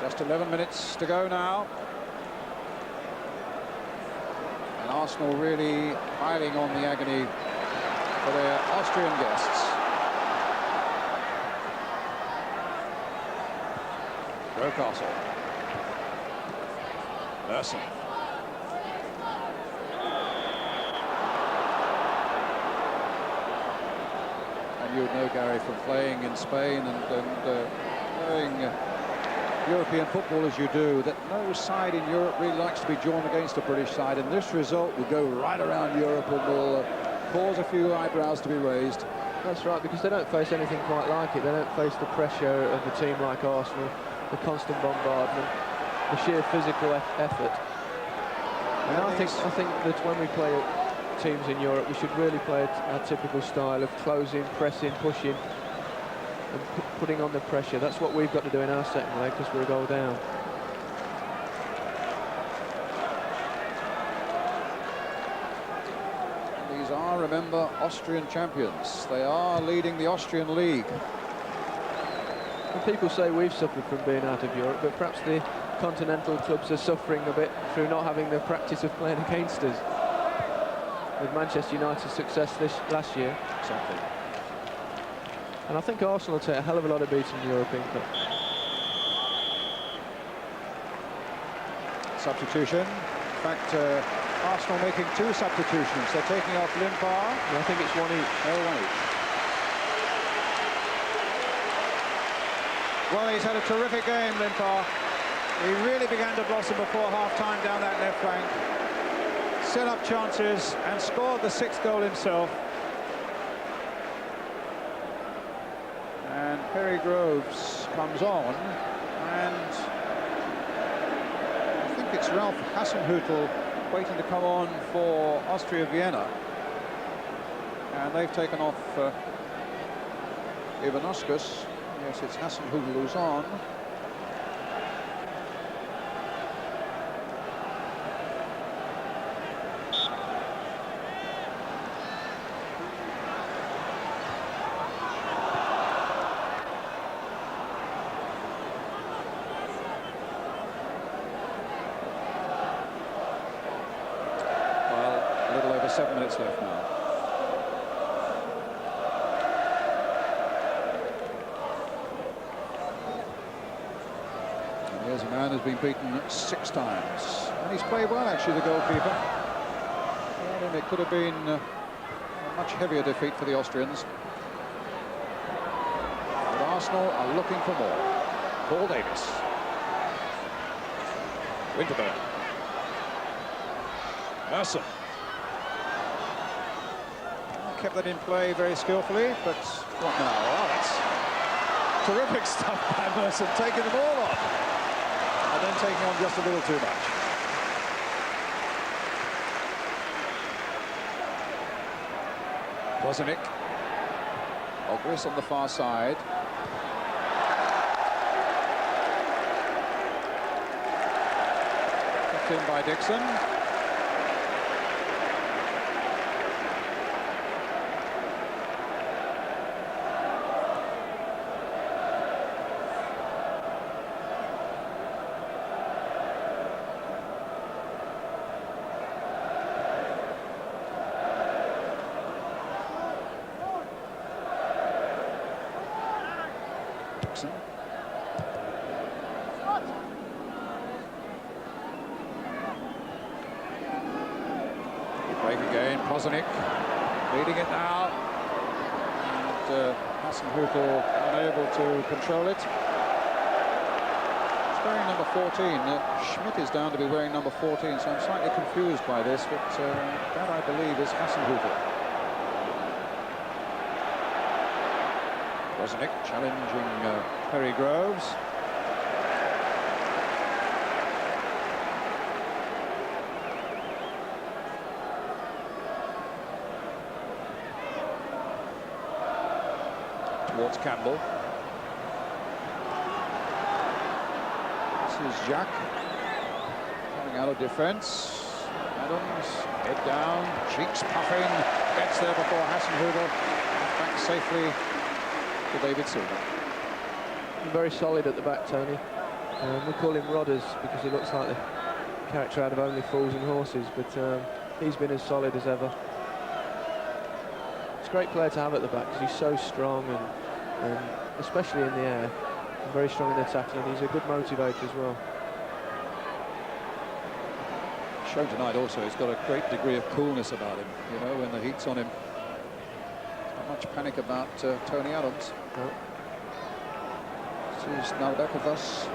Just 11 minutes to go now. And Arsenal really piling on the agony for their Austrian guests. Rocastle. Larsson. You would know, Gary, from playing in Spain and knowing European football as you do, that no side in Europe really likes to be drawn against a British side, and this result will go right around Europe and will cause a few eyebrows to be raised. That's right, because they don't face anything quite like it. They don't face the pressure of a team like Arsenal, the constant bombardment, the sheer physical effort. And I think that when we play teams in Europe, we should really play our typical style of closing, pressing, pushing and putting on the pressure. That's what we've got to do in our second leg, because we're a goal down. remember, Austrian champions. They are leading the Austrian league. And people say we've suffered from being out of Europe, but perhaps the continental clubs are suffering a bit through not having the practice of playing against us. With Manchester United's success last year. Exactly. And I think Arsenal will take a hell of a lot of beating in the European Cup. Substitution. In fact, Arsenal making 2 substitutions. They're taking off Limpar. And I think it's 1 each. Oh, 1 each. Well, he's had a terrific game, Limpar. He really began to blossom before half-time down that left flank. Set up chances and scored the 6th goal himself. And Perry Groves comes on, and I think it's Ralph Hasenhüttl waiting to come on for Austria Vienna. And they've taken off Ivanauskas. Yes, it's Hasenhüttl who's on. Well, a little over 7 minutes left now. Here's a man who's been beaten 6 times. And he's played well, actually, the goalkeeper. Well, and it could have been a much heavier defeat for the Austrians. But Arsenal are looking for more. Paul Davis. Winterburn. Larsson. Kept that in play very skillfully, but what now? Oh, that's terrific stuff by Merson, taking them all on. And then taking on just a little too much. Bozanic. Ogris on the far side. Kept in by Dixon. Break again, Bozanic leading it now, and Hasenhüttl unable to control it. He's wearing number 14. Schmidt is down to be wearing number 14, so I'm slightly confused by this, but that I believe is Hasenhüttl. Bozanic challenging Perry Groves. Towards Campbell. This is Jack coming out of defence. Adams, head down, cheeks puffing, gets there before Hasenhüttl, back safely to David Silva. Very solid at the back, Tony. We call him Rodders because he looks like the character out of Only Fools and Horses, but he's been as solid as ever. It's a great player to have at the back because he's so strong and especially in the air, very strong in the tackling. He's a good motivator as well. Shown tonight also, he's got a great degree of coolness about him, you know, when the heat's on him. Not much panic about Tony Adams. No. This is Nalbekovas.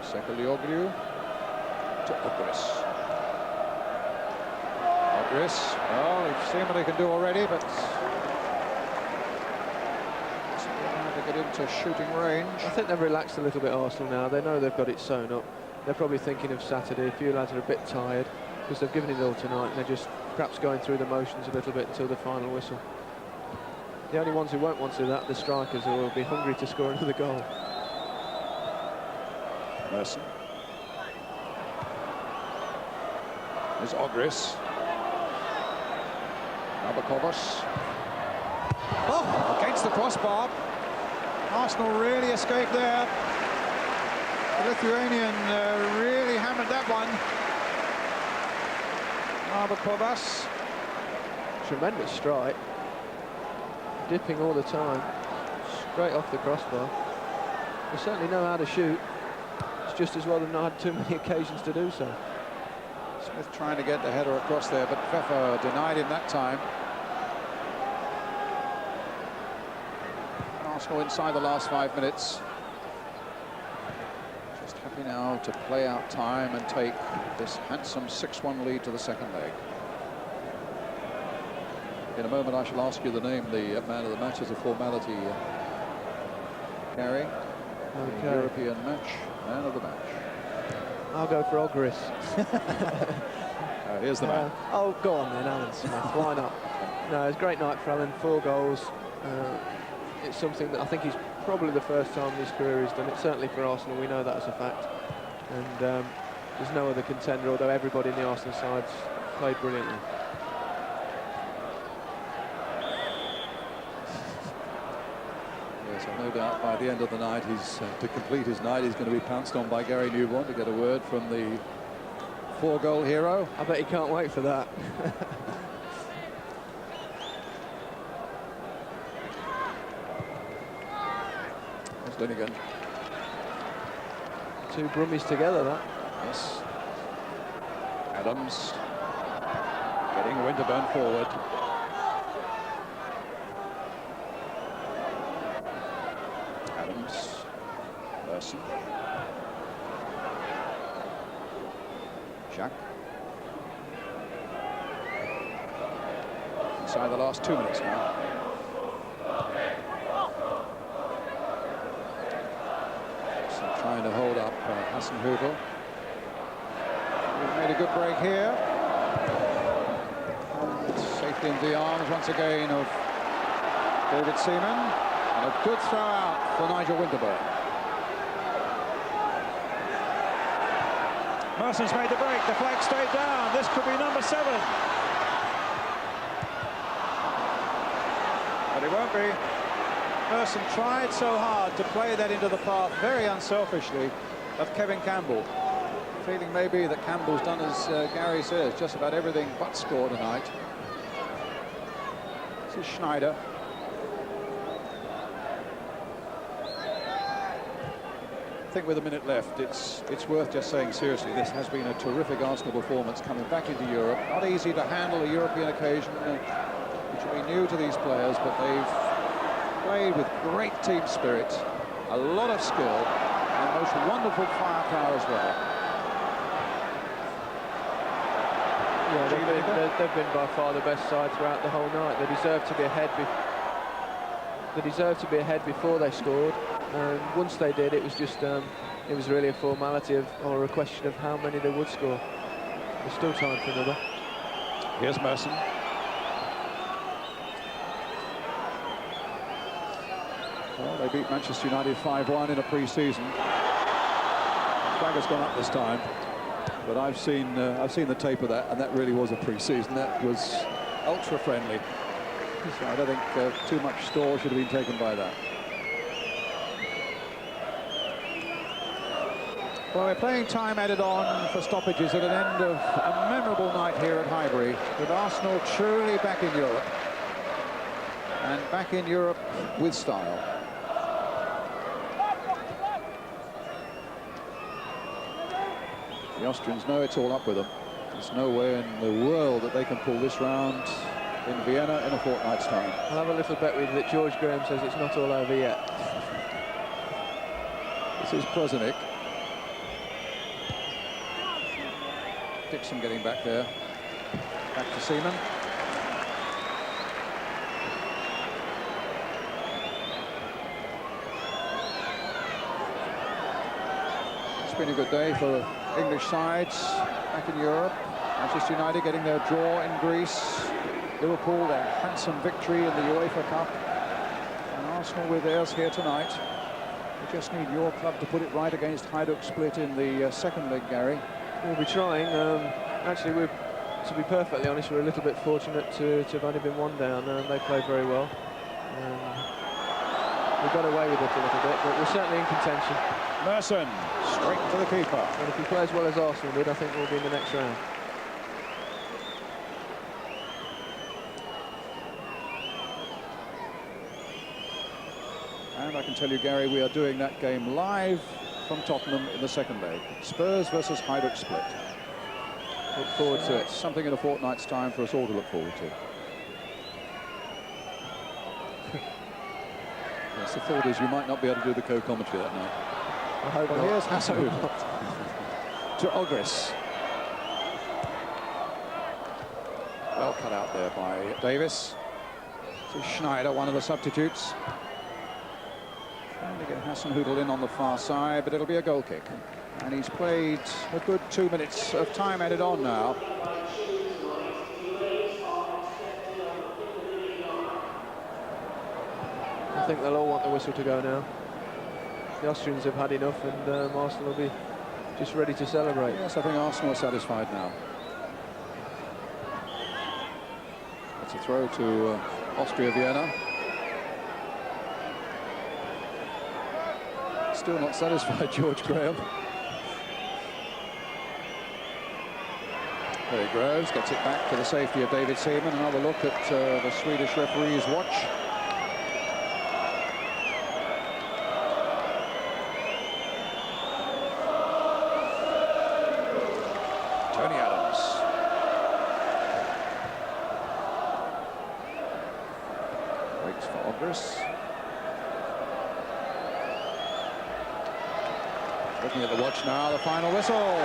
Sekelioglu to Ogris. Ogris, well, they've seen what they can do already, but it's hard to get into shooting range. I think they've relaxed a little bit, Arsenal, now. They know they've got it sewn up. They're probably thinking of Saturday. A few lads are a bit tired because they've given it all tonight, and they're just perhaps going through the motions a little bit until the final whistle. The only ones who won't want to do that are the strikers, who will be hungry to score another goal. There's Ogris. Nabokobos. Oh, against the crossbar. Arsenal really escaped there. The Lithuanian really hammered that one. Nabokobos. Tremendous strike. Dipping all the time. Straight off the crossbar. They certainly know how to shoot. It's just as well they've not had too many occasions to do so. Smith trying to get the header across there, but Pfeffer denied him that time. Arsenal inside the last 5 minutes. Just happy now to play out time and take this handsome 6-1 lead to the second leg. In a moment I shall ask you the name, the man of the match as a formality. Gary, Okay. European match, man of the match. I'll go for Ogris. Here's the man. Oh, go on then, Alan Smith. Why not? No, it's a great night for Alan. 4 goals. It's something that I think he's probably the first time in his career he's done it. Certainly for Arsenal, we know that as a fact. And there's no other contender, although everybody in the Arsenal side's played brilliantly. Yes, no doubt by the end of the night, he's to complete his night, he's going to be pounced on by Gary Newborn to get a word from the 4-goal hero. I bet he can't wait for that. There's Linnigan. 2 Brummies together, that. Yes. Adams getting Winterburn forward. Adams. Larsson. Jacques. Inside the last 2 minutes now. So trying to hold up Hassan Hügel. We've made a good break here. And safety into the arms once again of David Seaman. And a good throw out for Nigel Winterburn. Merson's made the break. The flag stayed down. This could be number 7. But it won't be. Merson tried so hard to play that into the path very unselfishly of Kevin Campbell. Feeling maybe that Campbell's done as Gary says, just about everything but score tonight. This is Schneider. I think with a minute left, it's worth just saying seriously, this has been a terrific Arsenal performance coming back into Europe. Not easy to handle a European occasion, which will be new to these players, but they've played with great team spirit, a lot of skill, and most wonderful firepower as well. Yeah, they've been by far the best side throughout the whole night. They deserved to be ahead. They deserved to be ahead before they scored. And once they did, it was just it was really a formality or a question of how many they would score. There's still time for another. Here's Merson. Well, they beat Manchester United 5-1 in a pre-season. Flag has gone up this time, but I've seen the tape of that, and that really was a pre-season. That was ultra friendly. So I don't think too much store should have been taken by that. Well, we're playing time added on for stoppages at an end of a memorable night here at Highbury, with Arsenal truly back in Europe, and back in Europe with style. The Austrians know it's all up with them. There's no way in the world that they can pull this round in Vienna in a fortnight's time. I'll have a little bet with you that George Graham says it's not all over yet. This is Prozanik. Dixon getting back there. Back to Seaman. It's been a good day for English sides back in Europe. Manchester United getting their draw in Greece. Liverpool their handsome victory in the UEFA Cup. And Arsenal with theirs here tonight. We just need your club to put it right against Hajduk Split in the second leg, Gary. We'll be trying. Actually, we're to be perfectly honest, we're a little bit fortunate to have only been one down, and they played very well. We got away with it a little bit, but we're certainly in contention. Larsson, straight to the keeper. And if he plays well as Arsenal did, I think we'll be in the next round. And I can tell you, Gary, we are doing that game live from Tottenham in the second leg. Spurs versus Hajduk Split. Look forward to it. Something in a fortnight's time for us all to look forward to. Yes, the thought is we might not be able to do the co-commentary that night. I hope Well, not. here's Hassan to Ogris. Well cut out there by Davis. To Schneider, one of the substitutes. Trying to get Hasenhüttl in on the far side, but it'll be a goal kick. And he's played a good 2 minutes of time added on now. I think they'll all want the whistle to go now. The Austrians have had enough, and Arsenal will be just ready to celebrate. Yes, I think Arsenal are satisfied now. It's a throw to Austria Vienna. Still not satisfied, George Graham. There he goes, gets it back to the safety of David Seaman. Another look at the Swedish referee's watch. Tony Adams. Waits for Ogris. Looking at the watch now, the final whistle.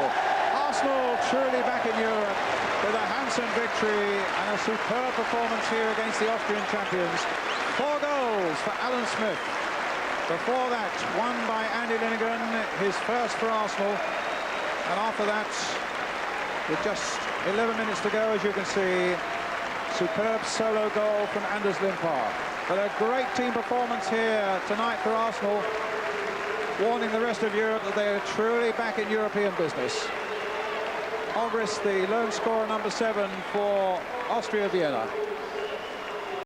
Arsenal truly back in Europe with a handsome victory and a superb performance here against the Austrian champions. 4 goals for Alan Smith. Before that, one by Andy Linnigan, his first for Arsenal. And after that, with just 11 minutes to go, as you can see, superb solo goal from Anders Limpar. But a great team performance here tonight for Arsenal, warning the rest of Europe that they are truly back in European business. Ogris, the lone scorer, number 7 for Austria Vienna.